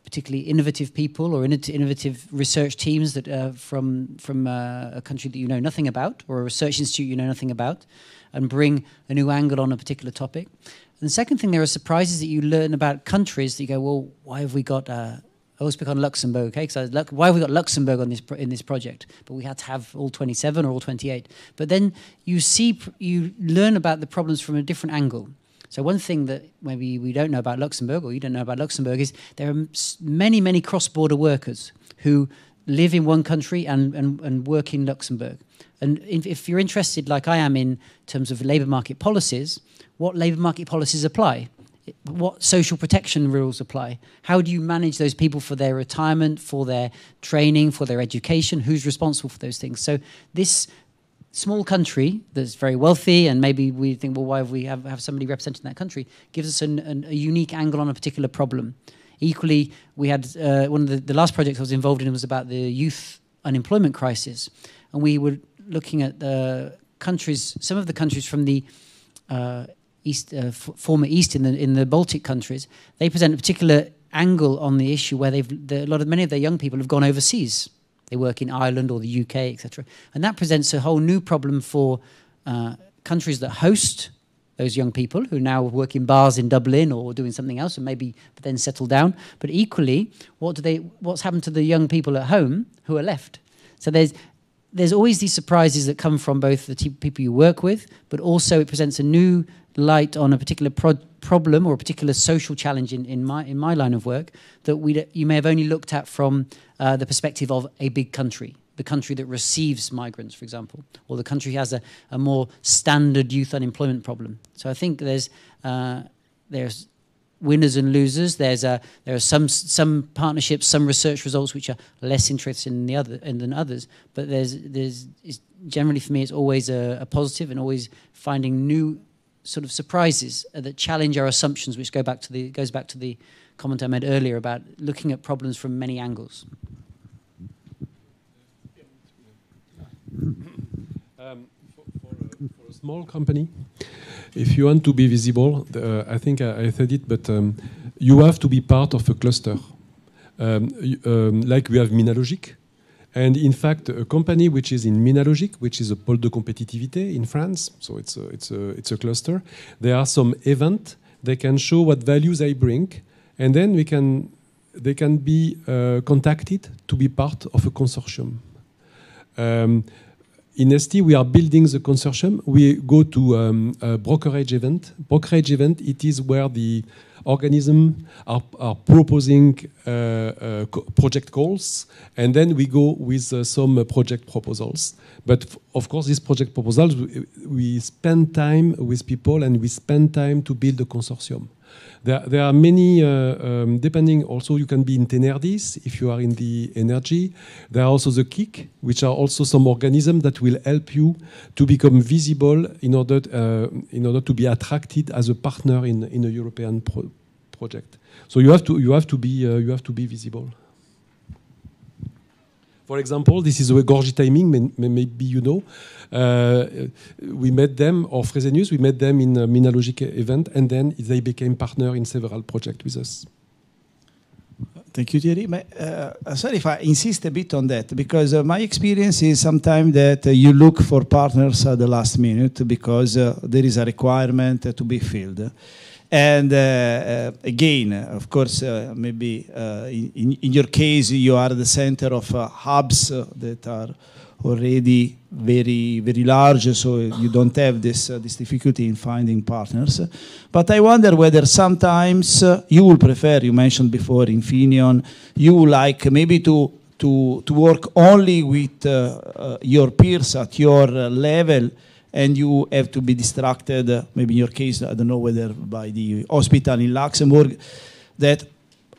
particularly innovative people or innovative research teams that are from a country that you know nothing about, or a research institute you know nothing about, and bring a new angle on a particular topic. And the second thing, there are surprises that you learn about countries that you go, well, why have we got... I always pick on Luxembourg, okay? Because why have we got Luxembourg on in this project? But we had to have all 27 or all 28. But then you learn about the problems from a different angle. So one thing that maybe we don't know about Luxembourg, or you don't know about Luxembourg, is there are many, many cross-border workers who live in one country and work in Luxembourg. And if you're interested, like I am, in terms of labour market policies, what labour market policies apply? What social protection rules apply? How do you manage those people for their retirement, for their training, for their education? Who's responsible for those things? So this small country that's very wealthy, and maybe we think, well, why have we have somebody representing that country, gives us a unique angle on a particular problem. Equally, we had one of the last projects I was involved in was about the youth unemployment crisis, and we were looking at some of the countries from the former East in the Baltic countries. They present a particular angle on the issue where many of their young people have gone overseas. They work in Ireland or the UK, etc. And that presents a whole new problem for countries that host those young people who now work in bars in Dublin or doing something else and maybe then settle down. But equally, what's happened to the young people at home who are left? So there's always these surprises that come from both the people you work with, but also it presents a new light on a particular problem or a particular social challenge in my line of work that you may have only looked at from the perspective of a big country, the country that receives migrants, for example, or the country has a more standard youth unemployment problem. So I think there's winners and losers. There are some partnerships, some research results which are less interesting than others. But generally for me, it's always a positive, and always finding new sort of surprises that challenge our assumptions, which goes back to the comment I made earlier about looking at problems from many angles. For a small company, if you want to be visible, I think I said it, but you have to be part of a cluster. Like we have Minalogic. And in fact, a company which is in Minalogic, which is a pôle de compétitivité in France, so it's a cluster. There are some events. They can show what values I bring, and then they can be contacted to be part of a consortium. in ST, we are building the consortium. We go to a brokerage event. Brokerage event, it is where the organisms are proposing project calls, and then we go with some project proposals. But of course, these project proposals, we spend time with people and we spend time to build a consortium. There are many, depending also, you can be in Tenerdis if you are in the energy. There are also the KIC, which are also some organisms that will help you to become visible in order to be attracted as a partner in a European project. So you have to be visible. For example, this is a Gorgi Timing, maybe you know. We met them, or Fresenius, we met them in a Minalogic event, and then they became partner in several projects with us. Thank you, Thierry. Sorry if I insist a bit on that, because my experience is sometimes that you look for partners at the last minute because there is a requirement to be filled. And again, of course, maybe in your case, you are the center of hubs that are already very, very large, so you don't have this difficulty in finding partners. But I wonder whether sometimes you will prefer, you mentioned before Infineon, you like maybe to work only with your peers at your level, and you have to be distracted, maybe in your case, I don't know whether by the hospital in Luxembourg, that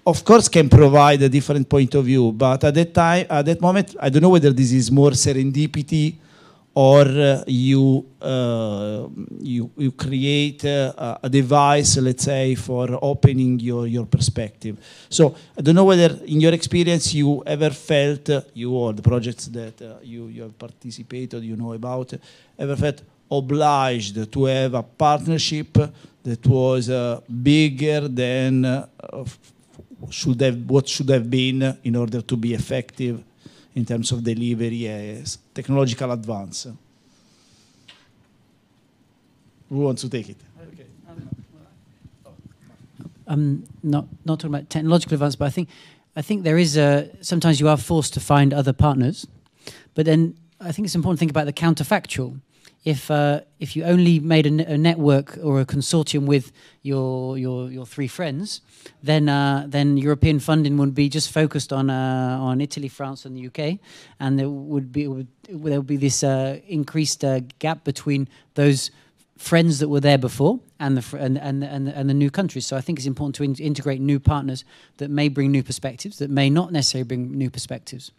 of course can provide a different point of view, but at that moment, I don't know whether this is more serendipity or you create a device, let's say, for opening your perspective. So I don't know whether in your experience you ever felt, you or the projects that you have participated, you know about, ever felt obliged to have a partnership that was bigger than what should have been in order to be effective in terms of delivery as technological advance. Who wants to take it? Okay. Not talking about technological advance, but I think there is sometimes you are forced to find other partners, but then I think it's important to think about the counterfactual. If you only made a network or a consortium with your three friends, then European funding would be just focused on Italy, France, and the UK, and there would be this increased gap between those friends that were there before and the new countries. So I think it's important to integrate new partners that may bring new perspectives, that may not necessarily bring new perspectives.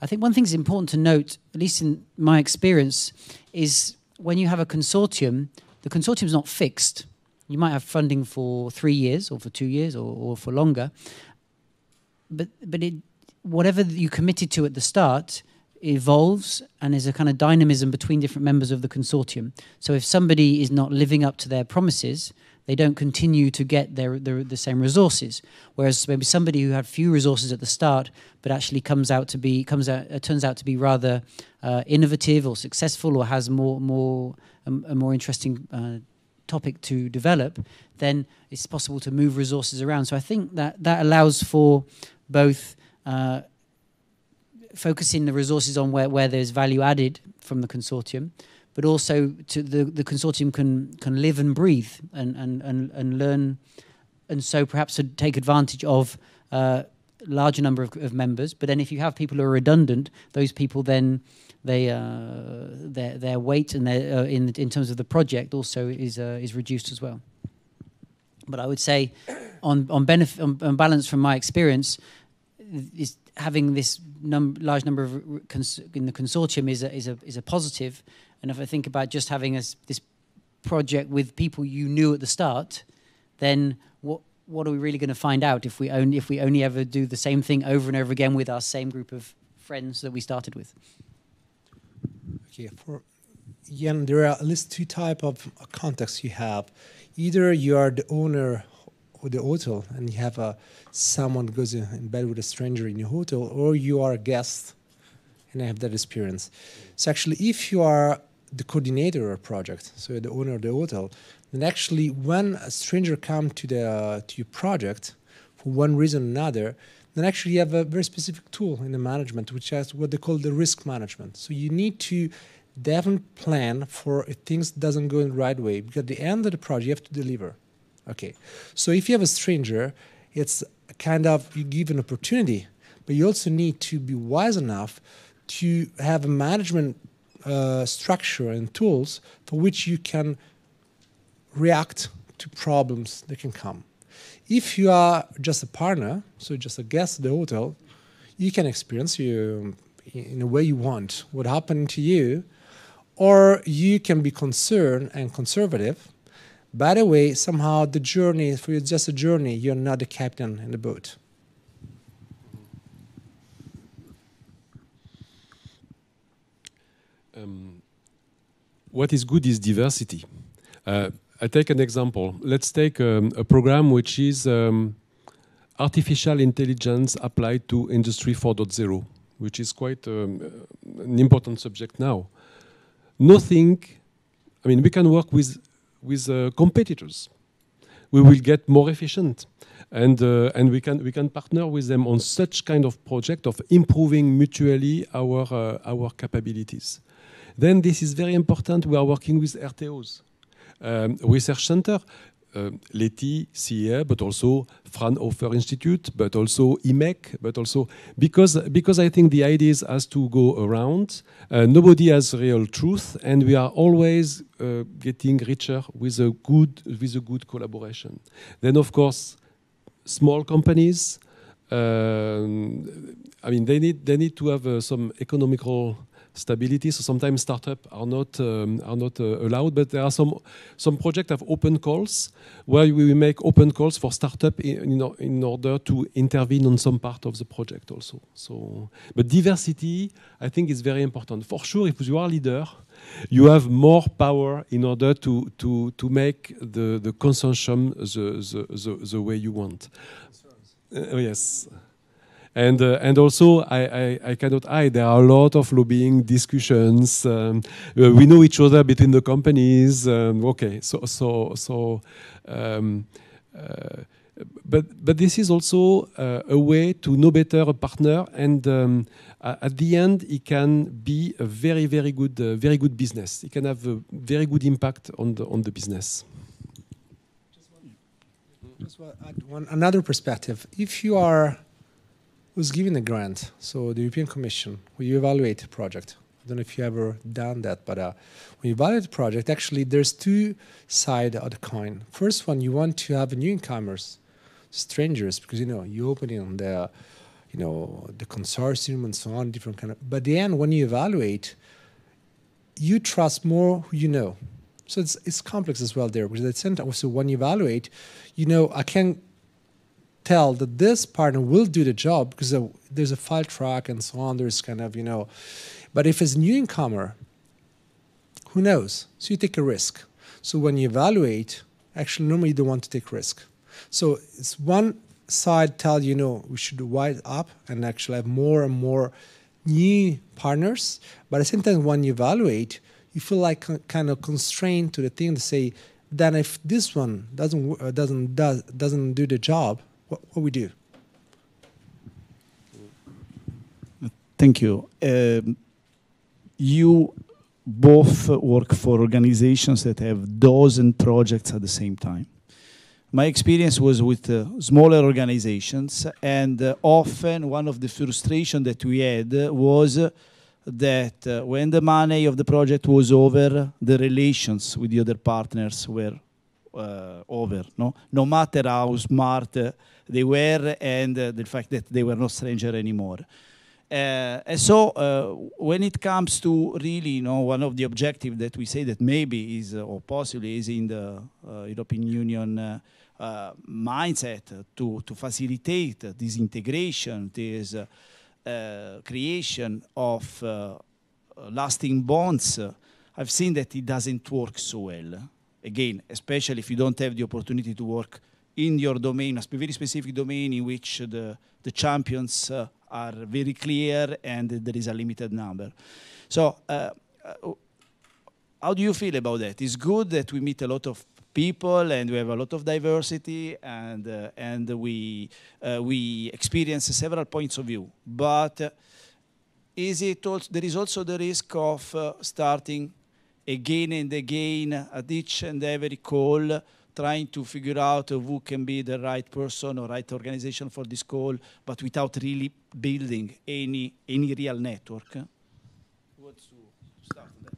I think one thing is important to note, at least in my experience, is when you have a consortium, the consortium is not fixed. You might have funding for 3 years or for 2 years or for longer. But whatever you committed to at the start evolves, and there's a kind of dynamism between different members of the consortium. So if somebody is not living up to their promises, they don't continue to get the same resources. Whereas maybe somebody who had few resources at the start, but actually turns out to be rather innovative or successful, or has a more interesting topic to develop, then it's possible to move resources around. So I think that allows for both focusing the resources on where there's value added from the consortium, but also to the consortium can live and breathe and learn, and so perhaps to take advantage of a larger number of members. But then if you have people who are redundant, those people then their weight and their in terms of the project also is reduced as well. But I would say on balance, from my experience, is having this large number of in the consortium is a positive. And if I think about just having this project with people you knew at the start, then what are we really going to find out if we only ever do the same thing over and over again with our same group of friends that we started with? Okay, for Jan, there are at least two types of contexts you have. Either you are the owner of the hotel and you have someone goes in bed with a stranger in your hotel, or you are a guest and have that experience. So actually, if you are the coordinator of a project, so you're the owner of the hotel, then actually when a stranger comes to your project for one reason or another, then actually you have a very specific tool in the management, which is what they call the risk management. So you need to definite plan for if things doesn't go in the right way, because at the end of the project you have to deliver. Okay, so if you have a stranger, it's kind of, you give an opportunity, but you also need to be wise enough to have a management structure and tools for which you can react to problems that can come. If you are just a partner, so just a guest at the hotel, you can experience you in a way you want what happened to you, or you can be concerned and conservative. By the way, somehow the journey, for you, it's just a journey, you're not the captain in the boat. What is good is diversity. I take an example. Let's take a program which is artificial intelligence applied to Industry 4.0, which is quite an important subject now. Nothing, I mean, we can work with competitors. We will get more efficient, and we can partner with them on such kind of project of improving mutually our capabilities. Then this is very important. We are working with RTOs, research center, LETI, CEA, but also Fraunhofer Institute, but also IMEC, but also because I think the ideas has to go around. Nobody has real truth, and we are always getting richer with a good collaboration. Then of course, small companies. I mean, they need to have some economical stability. So sometimes startups are not allowed, but there are some projects have open calls where we make open calls for startup in order to intervene on some part of the project also. So, but diversity, I think, is very important. For sure, if you are a leader, you have more power in order to make the consortium the way you want. Yes. And also, I cannot hide, there are a lot of lobbying discussions. We know each other between the companies. Okay, but this is also a way to know better a partner, and at the end, it can be a very good business. It can have a very good impact on the business. Just another perspective. If you was given a grant, so the European Commission, where you evaluate a project. I don't know if you ever done that, but when you evaluate a project, actually there's two sides of the coin. First one, you want to have newcomers, strangers, because you open it on the consortium and so on, different kind of. But at the end, when you evaluate, you trust more who you know. So it's complex as well there, because at the same time, also when you evaluate, I can tell that this partner will do the job because there's a file track and so on. There's kind of, but if it's a new incomer, who knows? So you take a risk. So when you evaluate, actually normally you don't want to take risk. So it's one side tell we should wide up and actually have more and more new partners. But at the same time, when you evaluate, you feel like kind of constrained to the thing to say, then if this one doesn't do the job, what we do? Thank you. You both work for organizations that have dozens of projects at the same time. My experience was with smaller organizations, and often one of the frustrations that we had was that when the money of the project was over, the relations with the other partners were over. No matter how smart they were, and the fact that they were not stranger anymore. And so when it comes to really, one of the objectives that we say that maybe is, or possibly is in the European Union mindset to facilitate this integration, this creation of lasting bonds, I've seen that it doesn't work so well. Again, especially if you don't have the opportunity to work in your domain, a very specific domain in which the champions are very clear and there is a limited number. So how do you feel about that? It's good that we meet a lot of people and we have a lot of diversity, and we experience several points of view. But is it also, there is also the risk of starting again and again at each and every call, trying to figure out who can be the right person or right organization for this call, but without really building any real network? What's to start on that?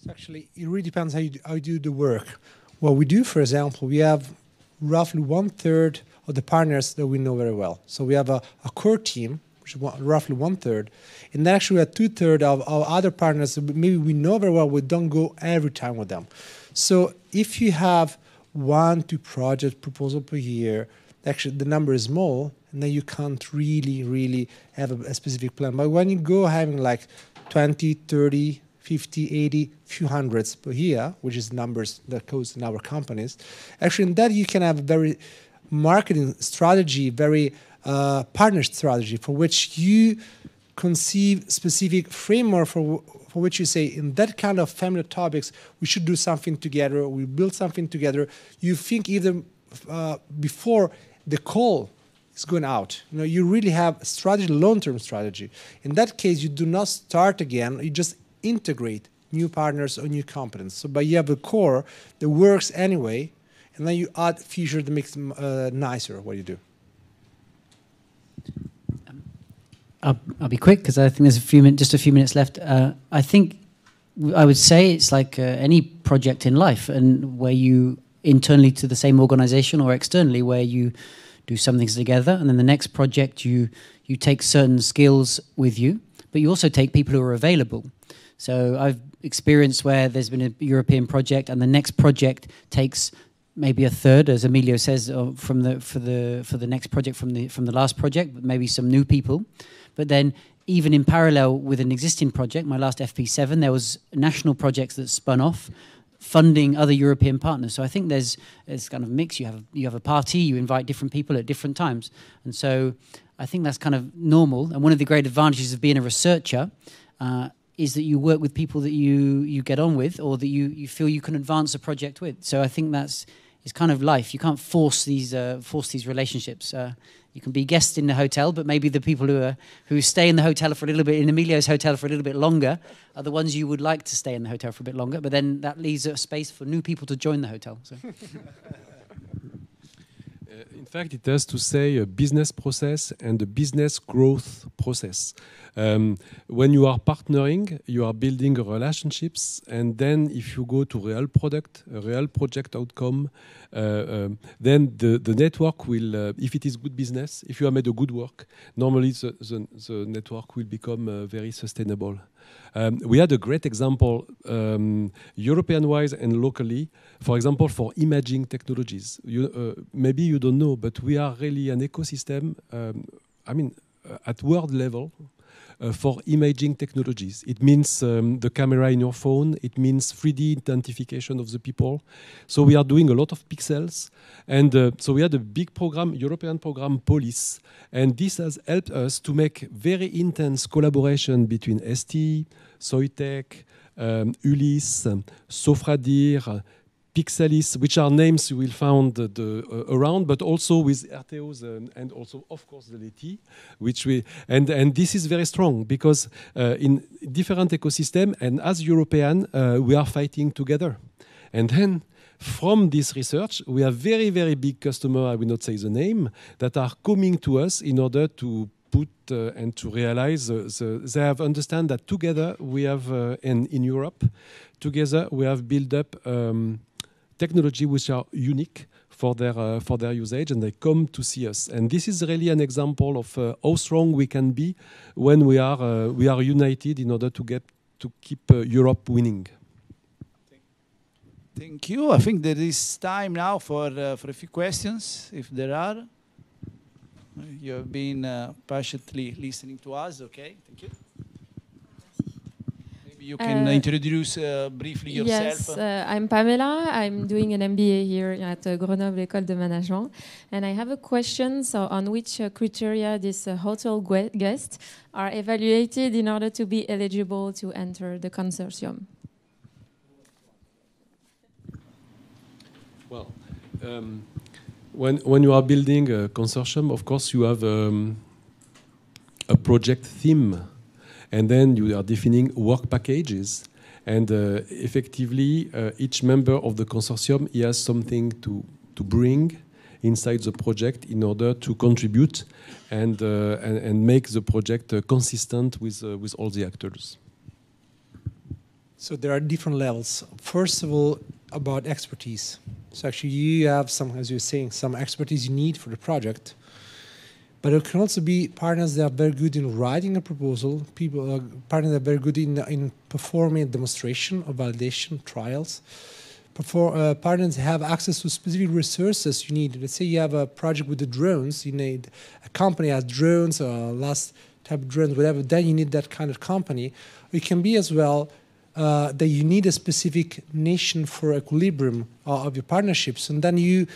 So actually, it really depends how you do the work. What we do, for example, we have roughly 1/3 of the partners that we know very well. So we have a core team, which is roughly 1/3, and then actually we have 2/3 of other partners that maybe we know very well, we don't go every time with them. So if you have 1-2 project proposal per year, actually the number is small, and then you can't really have a specific plan. But when you go having like 20, 30, 50, 80, few hundreds per year, which is numbers that goes in our companies, actually in that you can have a very marketing strategy, very partner strategy, for which you conceive specific framework for which you say, in that kind of family topics, we should do something together, we build something together. You think even before the call is going out. You know, you really have a strategy, long-term strategy. In that case, you do not start again, you just integrate new partners or new competence. So, but you have a core that works anyway, and then you add features that makes nicer what you do. I'll be quick because I think there's just a few minutes left. I think I would say it's like any project in life, and where you internally to the same organization or externally, where you do some things together, and then the next project you take certain skills with you, but you also take people who are available. So I've experienced where there's been a European project, and the next project takes maybe a third, as Emilio says, for the next project from the last project, but maybe some new people. But then even in parallel with an existing project, my last FP7, there was national projects that spun off, funding other European partners. So I think there's kind of mix. You have a party, you invite different people at different times. And so I think that's kind of normal. And one of the great advantages of being a researcher is that you work with people that you get on with, or that you feel you can advance a project with. So I think it's kind of life. You can't force these relationships. You can be guests in the hotel, but maybe the people who stay in the hotel for a little bit, in Emilio's hotel for a little bit longer, are the ones you would like to stay in the hotel for a bit longer. But then that leaves a space for new people to join the hotel. So. In fact, it has to say a business process and a business growth process. When you are partnering, you are building relationships, and then if you go to real product, a real project outcome, then the network will, if it is good business, if you have made a good work, normally the network will become very sustainable. We had a great example, European-wise and locally, for example, for imaging technologies. Maybe you don't know, but we are really an ecosystem, at world level, for imaging technologies. It means the camera in your phone. It means 3D identification of the people. So we are doing a lot of pixels. And so we had a big program, European program, Police. And this has helped us to make very intense collaboration between ST, Soitec, Ulysse, Sofradir, Pixelis, which are names you will find around, but also with RTOs and also, of course, the LETI, and this is very strong because in different ecosystem, and as European, we are fighting together. And then from this research, we have very, very big customer, I will not say the name, that are coming to us in order to put and to realize they have understand that together we have, in Europe, together we have built up technology which are unique for their usage, and they come to see us. And this is really an example of how strong we can be when we are united in order to keep Europe winning. Thank you. I think there is time now for a few questions, if there are. You have been patiently listening to us. Okay, thank you. You can introduce briefly yourself. Yes, I'm Pamela. I'm doing an MBA here at Grenoble Ecole de Management. And I have a question on which criteria these hotel guests are evaluated in order to be eligible to enter the consortium. Well, when you are building a consortium, of course, you have a project theme. and then you are defining work packages. And effectively, each member of the consortium, he has something to bring inside the project in order to contribute and make the project consistent with all the actors. So there are different levels. First of all, about expertise. So actually you have some, as you're saying, some expertise you need for the project. But it can also be partners that are very good in writing a proposal, partners that are very good in performing a demonstration or validation trials. Partners have access to specific resources you need. Let's say you have a project with the drones, you need a company has drones or last type of drones, whatever, then you need that kind of company. It can be as well that you need a specific nation for equilibrium of your partnerships, and then you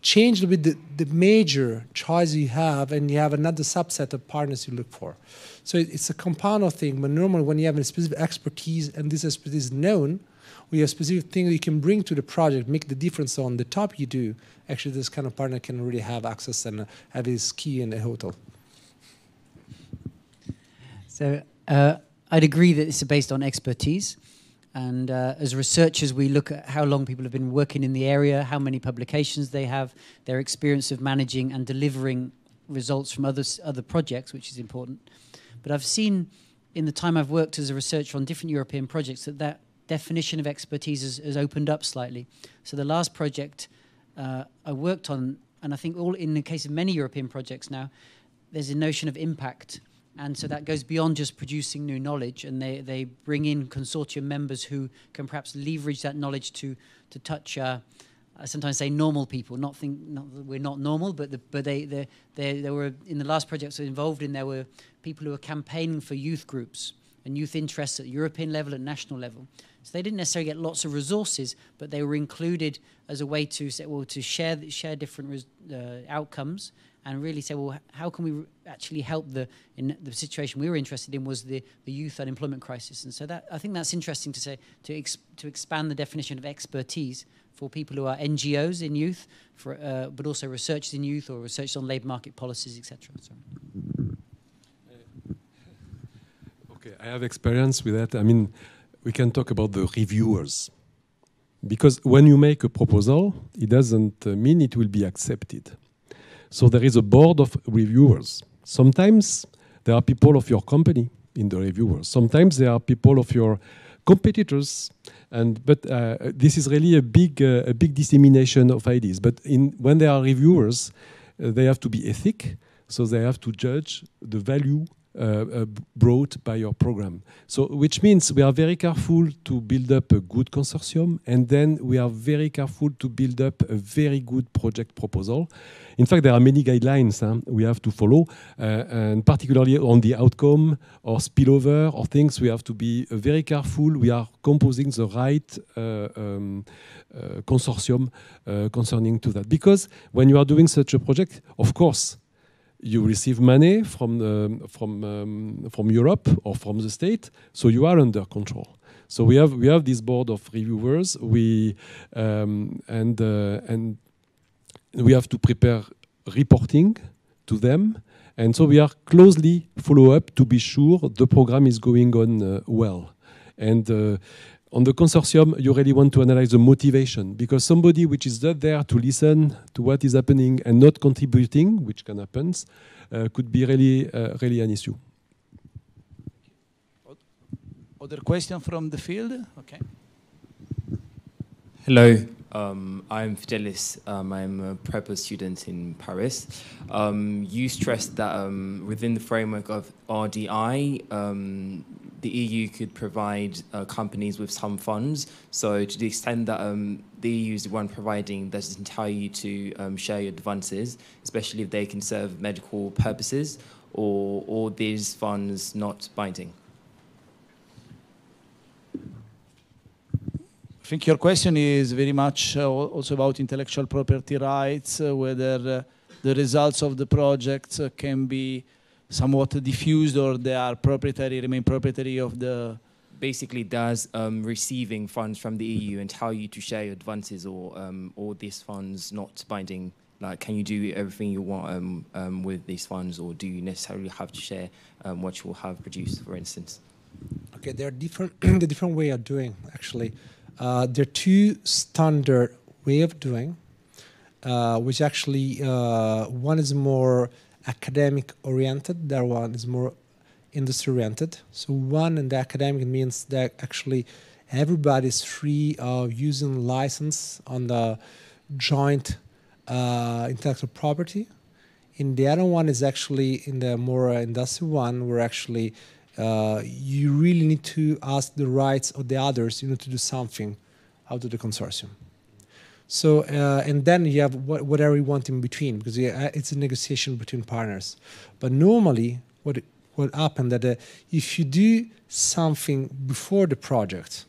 change a bit the major choice you have, and you have another subset of partners you look for. So it's a compound thing, but normally when you have a specific expertise and this expertise is known, we have specific things you can bring to the project, make the difference on the top you do. Actually, this kind of partner can really have access and have his key in the hotel. So I'd agree that it's based on expertise. And as researchers, we look at how long people have been working in the area, how many publications they have, their experience of managing and delivering results from other projects, which is important. But I've seen in the time I've worked as a researcher on different European projects that definition of expertise has opened up slightly. So the last project I worked on, and I think in the case of many European projects now, there's a notion of impact. And so that goes beyond just producing new knowledge, and they bring in consortium members who can perhaps leverage that knowledge to touch, I sometimes say normal people, not that we're not normal, but they were, in the last projects I was involved in, there were people who were campaigning for youth groups and youth interests at European level and national level. So they didn't necessarily get lots of resources, but they were included as a way to say, well, to share different outcomes, and really say, well, how can we actually help in the situation we were interested in was the youth unemployment crisis. And so I think that's interesting to say, to expand the definition of expertise for people who are NGOs in youth, but also researchers in youth or researchers on labour market policies, etc. So. Okay, I have experience with that. I mean, we can talk about the reviewers. Because when you make a proposal, it doesn't mean it will be accepted. So there is a board of reviewers. Sometimes there are people of your company in the reviewers. Sometimes there are people of your competitors. But this is really a big dissemination of ideas. But when there are reviewers, they have to be ethic. So they have to judge the value brought by your program. So which means we are very careful to build up a good consortium, and then we are very careful to build up a very good project proposal. In fact, there are many guidelines we have to follow, and particularly on the outcome or spillover or things, we have to be very careful. We are composing the right consortium concerning to that. Because when you are doing such a project, of course, you receive money from Europe or from the state, so you are under control. So we have this board of reviewers. And we have to prepare reporting to them, and so we are closely follow up to be sure the program is going on well. And on the consortium, you really want to analyze the motivation, because somebody which is not there to listen to what is happening and not contributing, which can happen, could be really an issue. Other question from the field? Okay. Hello, I'm Fidelis. I'm a prepper student in Paris. You stressed that within the framework of RDI, the EU could provide companies with some funds. So to the extent that the EU is the one providing, does it entitle you to share your advances, especially if they can serve medical purposes, or these funds not binding? I think your question is very much also about intellectual property rights, whether the results of the projects can be somewhat diffused or they are remain proprietary of the... Basically, does receiving funds from the EU entail you to share your advances, or these funds not binding Like, can you do everything you want with these funds, or do you necessarily have to share what you will have produced, for instance? Okay, there are the different way of doing, actually. There are two standard way of doing, which actually, one is more academic oriented, the other one is more industry oriented. So one in the academic means that actually everybody is free of using license on the joint intellectual property. And the other one is actually in the more industrial one, where actually you really need to ask the rights of the others, you need to do something out of the consortium. So, and then you have whatever you want in between, because it's a negotiation between partners. But normally, what happened that if you do something before the project,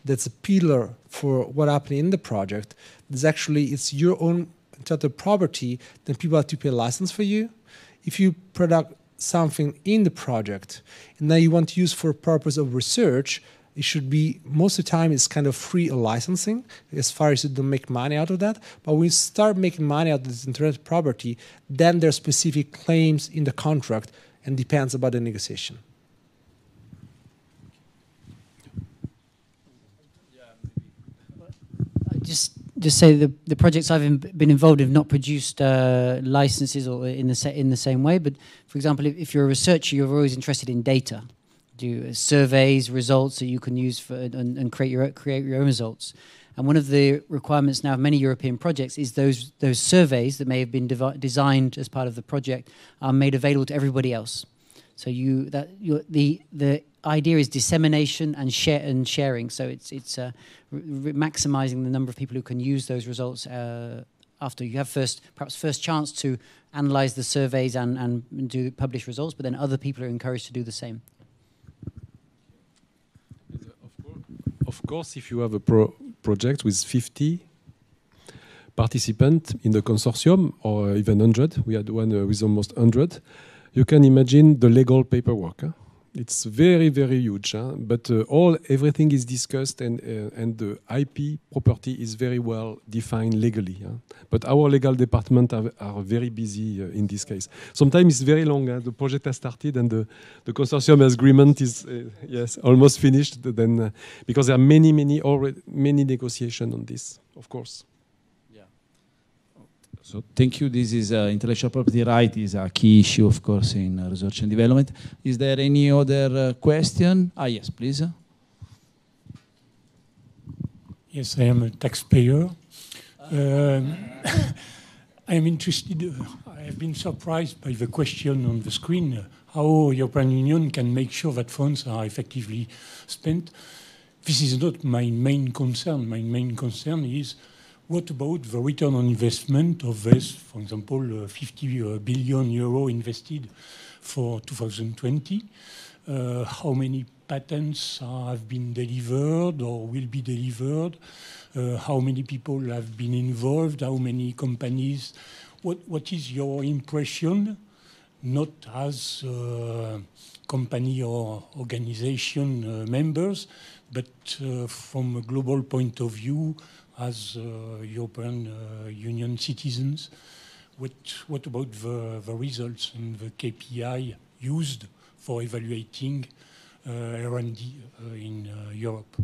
that's a pillar for what happened in the project, there's actually, it's your own intellectual property, then people have to pay a license for you. If you product something in the project and then you want to use for a purpose of research, it should be, most of the time, it's kind of free licensing, as far as you don't make money out of that. But when you start making money out of this intellectual property, then there are specific claims in the contract and depends about the negotiation. Just say the projects I've been involved in have not produced licenses or in the same way. But for example, if you're a researcher, you're always interested in data, do surveys, results that you can use for and create your own results. And one of the requirements now of many European projects is those surveys that may have been designed as part of the project are made available to everybody else. So the idea is dissemination and sharing. So it's maximizing the number of people who can use those results after you have perhaps first chance to analyze the surveys and do publish results, but then other people are encouraged to do the same. Of course, if you have a project with 50 participants in the consortium, or even 100, we had one with almost 100, you can imagine the legal paperwork. Huh? It's very, very huge, huh? But everything is discussed, and the IP property is very well defined legally. Huh? But our legal department are very busy in this case. Sometimes it's very long. Huh? The project has started, and the consortium agreement is yes almost finished. Then because there are many negotiations on this, of course. So thank you. This is intellectual property right is a key issue, of course, in research and development. Is there any other question? Yes, please. Yes, I am a taxpayer. I am interested. I have been surprised by the question on the screen: how European Union can make sure that funds are effectively spent. This is not my main concern. My main concern is, what about the return on investment of this, for example, 50 billion euro invested for 2020? How many patents have been delivered or will be delivered? How many people have been involved? How many companies? What is your impression, not as company or organization members, but from a global point of view, as European Union citizens? What about the results and the KPI used for evaluating R&D in Europe?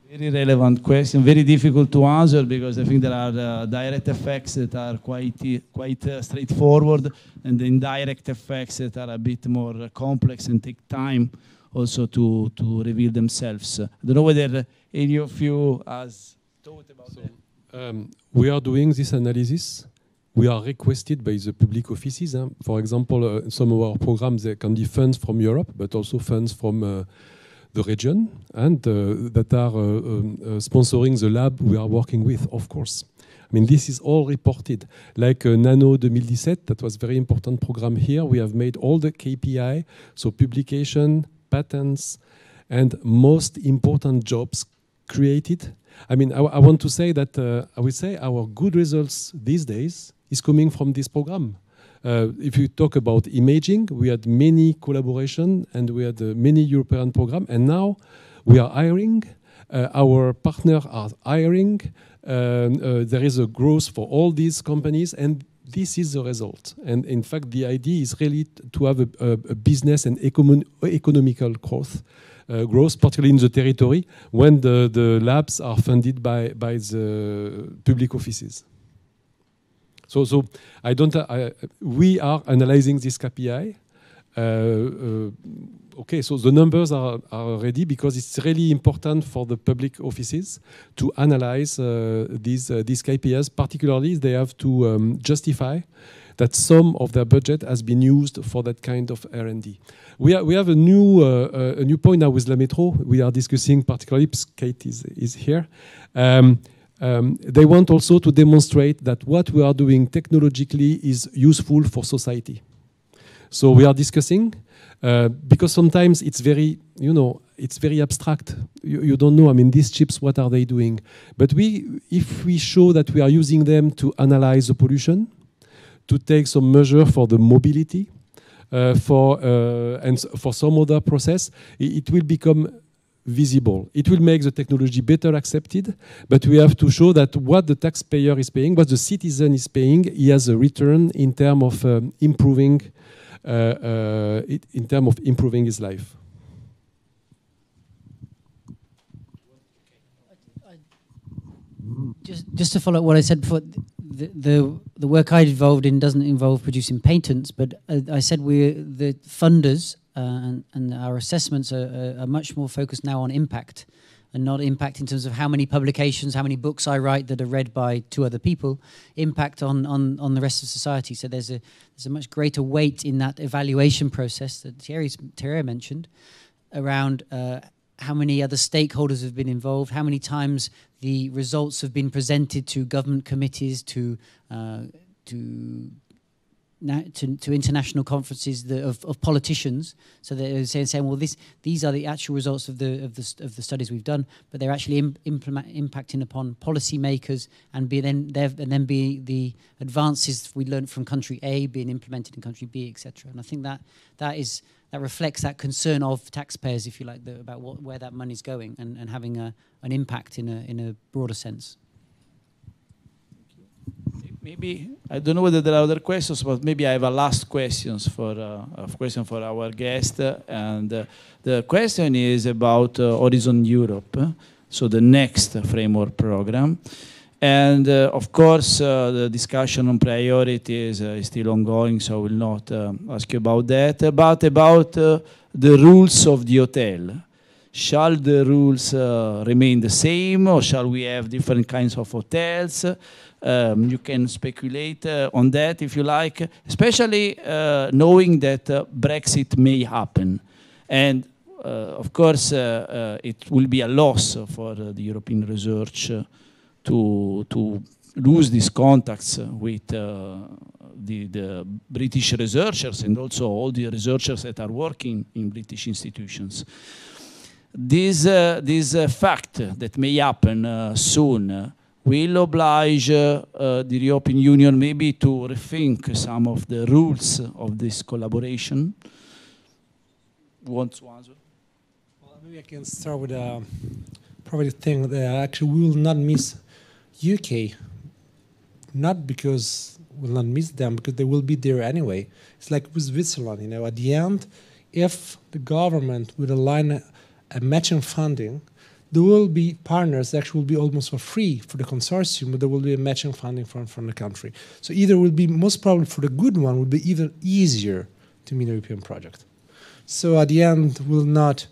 Very relevant question, very difficult to answer, because I think there are direct effects that are quite straightforward, and the indirect effects that are a bit more complex and take time also to reveal themselves. I don't know whether any of you has thought about that. We are doing this analysis. We are requested by the public offices. For example, some of our programs, there can be funds from Europe, but also funds from the region, and that are sponsoring the lab we are working with, of course. I mean, this is all reported. Like Nano 2017, that was a very important program here. We have made all the KPI, so publication, patents, and most important jobs created. I mean, I want to say that I would say our good results these days is coming from this program. If you talk about imaging, we had many collaboration and we had many European programs, and now we are hiring, our partners are hiring. There is a growth for all these companies, and this is the result. And in fact, the idea is really to have a business and economical growth, particularly in the territory, when the labs are funded by the public offices. So I don't. We are analyzing this KPI. Okay, so the numbers are ready because it's really important for the public offices to analyze these KPIs. Particularly, they have to justify that some of their budget has been used for that kind of R&D. We have a new point now with La Métro. We are discussing particularly. Kate is here. They want also to demonstrate that what we are doing technologically is useful for society. So we are discussing because sometimes it's very, it's very abstract. You don't know. I mean, these chips, what are they doing? But if we show that we are using them to analyze the pollution, to take some measure for the mobility, and for some other process, it will become visible. It will make the technology better accepted, but we have to show that what the taxpayer is paying, what the citizen is paying, he has a return in terms of improving his life. Just to follow up what I said before, the work I involved in doesn't involve producing patents, but I said the funders and our assessments are much more focused now on impact, and not impact in terms of how many publications, how many books I write that are read by 2 other people, impact on the rest of society. So there's a much greater weight in that evaluation process that Thierry mentioned around how many other stakeholders have been involved, how many times the results have been presented to government committees, to international conferences of politicians, so they're saying, well, these are the actual results of the studies we've done, but they're actually impacting upon policymakers, and then be the advances we learned from country A being implemented in country B, etc. And I think that reflects that concern of taxpayers, if you like, about where that money's going, and having an impact in a broader sense. Maybe, I don't know whether there are other questions, but maybe I have a last question for our guest. And the question is about Horizon Europe, so the next framework program. And of course, the discussion on priorities is still ongoing, so I will not ask you about that. But about the rules of the hotel. Shall the rules remain the same, or shall we have different kinds of hotels? You can speculate on that if you like, especially knowing that Brexit may happen. And of course, it will be a loss for the European research to lose these contacts with the British researchers and also all the researchers that are working in British institutions. This fact that may happen soon will oblige the European Union maybe to rethink some of the rules of this collaboration. Who wants to answer? Well, maybe I can start with probably the thing that actually we will not miss UK, not because we'll not miss them, because they will be there anyway. It's like with Switzerland, at the end, if the government would align a matching funding, there will be partners that actually will be almost for free for the consortium, but there will be a matching funding from the country. So either will be, most probably for the good one, will be even easier to meet a European project. So at the end, we'll not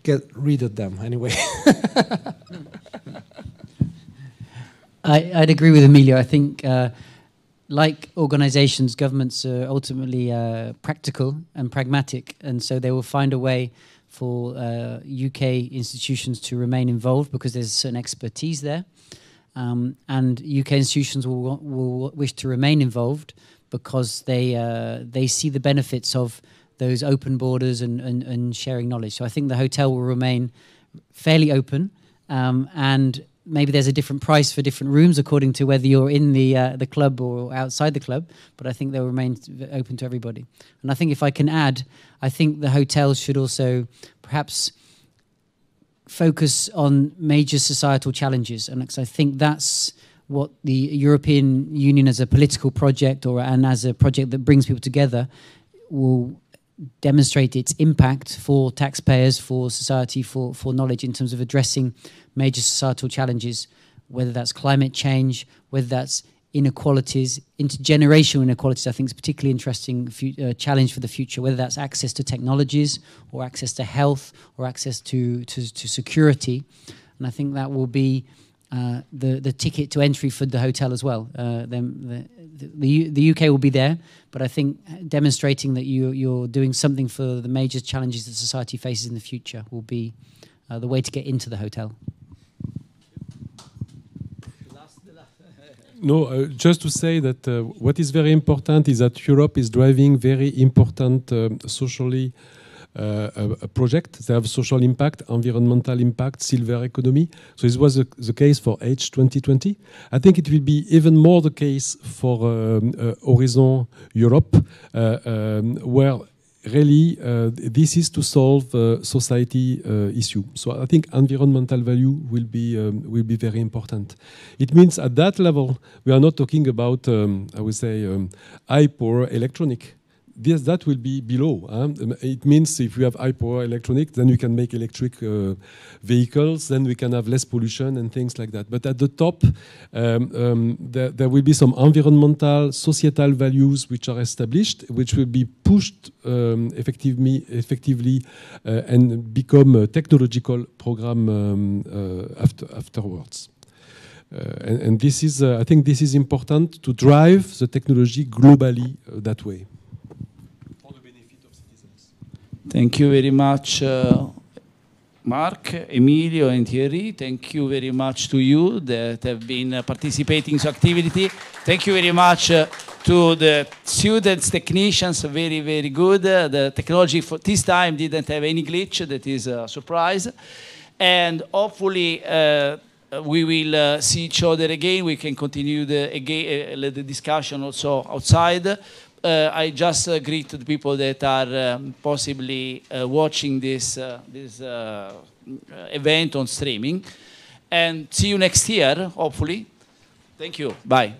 get rid of them anyway. I'd agree with Emilio. I think, like organizations, governments are ultimately practical and pragmatic, and so they will find a way for UK institutions to remain involved because there's certain expertise there. And UK institutions will wish to remain involved because they see the benefits of those open borders and sharing knowledge. So I think the hotel will remain fairly open, and maybe there's a different price for different rooms according to whether you're in the club or outside the club, but I think they'll remain open to everybody. And I think if I can add, I think the hotels should also perhaps focus on major societal challenges, and I think that's what the European Union as a political project and as a project that brings people together will demonstrate its impact for taxpayers, for society, for knowledge in terms of addressing major societal challenges, whether that's climate change, whether that's inequalities, intergenerational inequalities. I think is a particularly interesting challenge for the future, whether that's access to technologies or access to health or access to security. And I think that will be the ticket to entry for the hotel as well. The UK will be there, but I think demonstrating that you're doing something for the major challenges that society faces in the future will be the way to get into the hotel. No, just to say that what is very important is that Europe is driving very important socially a project. They have social impact, environmental impact, silver economy. So this was the case for H 2020. I think it will be even more the case for Horizon Europe, where really this is to solve society issue. So I think environmental value will be very important. It means at that level we are not talking about I would say high power electronic. That will be below. It means if we have high power electronic, then we can make electric vehicles, then we can have less pollution and things like that. But at the top, there will be some environmental, societal values which are established, which will be pushed effectively and become a technological program afterwards. And this is, I think this is important to drive the technology globally that way. Thank you very much, Mark, Emilio, and Thierry. Thank you very much to you that have been participating in this activity. Thank you very much to the students, technicians, very, very good. The technology for this time didn't have any glitch. That is a surprise. And hopefully we will see each other again. We can continue the discussion also outside. I just greet the people that are possibly watching this event on streaming. And see you next year, hopefully. Thank you. Bye.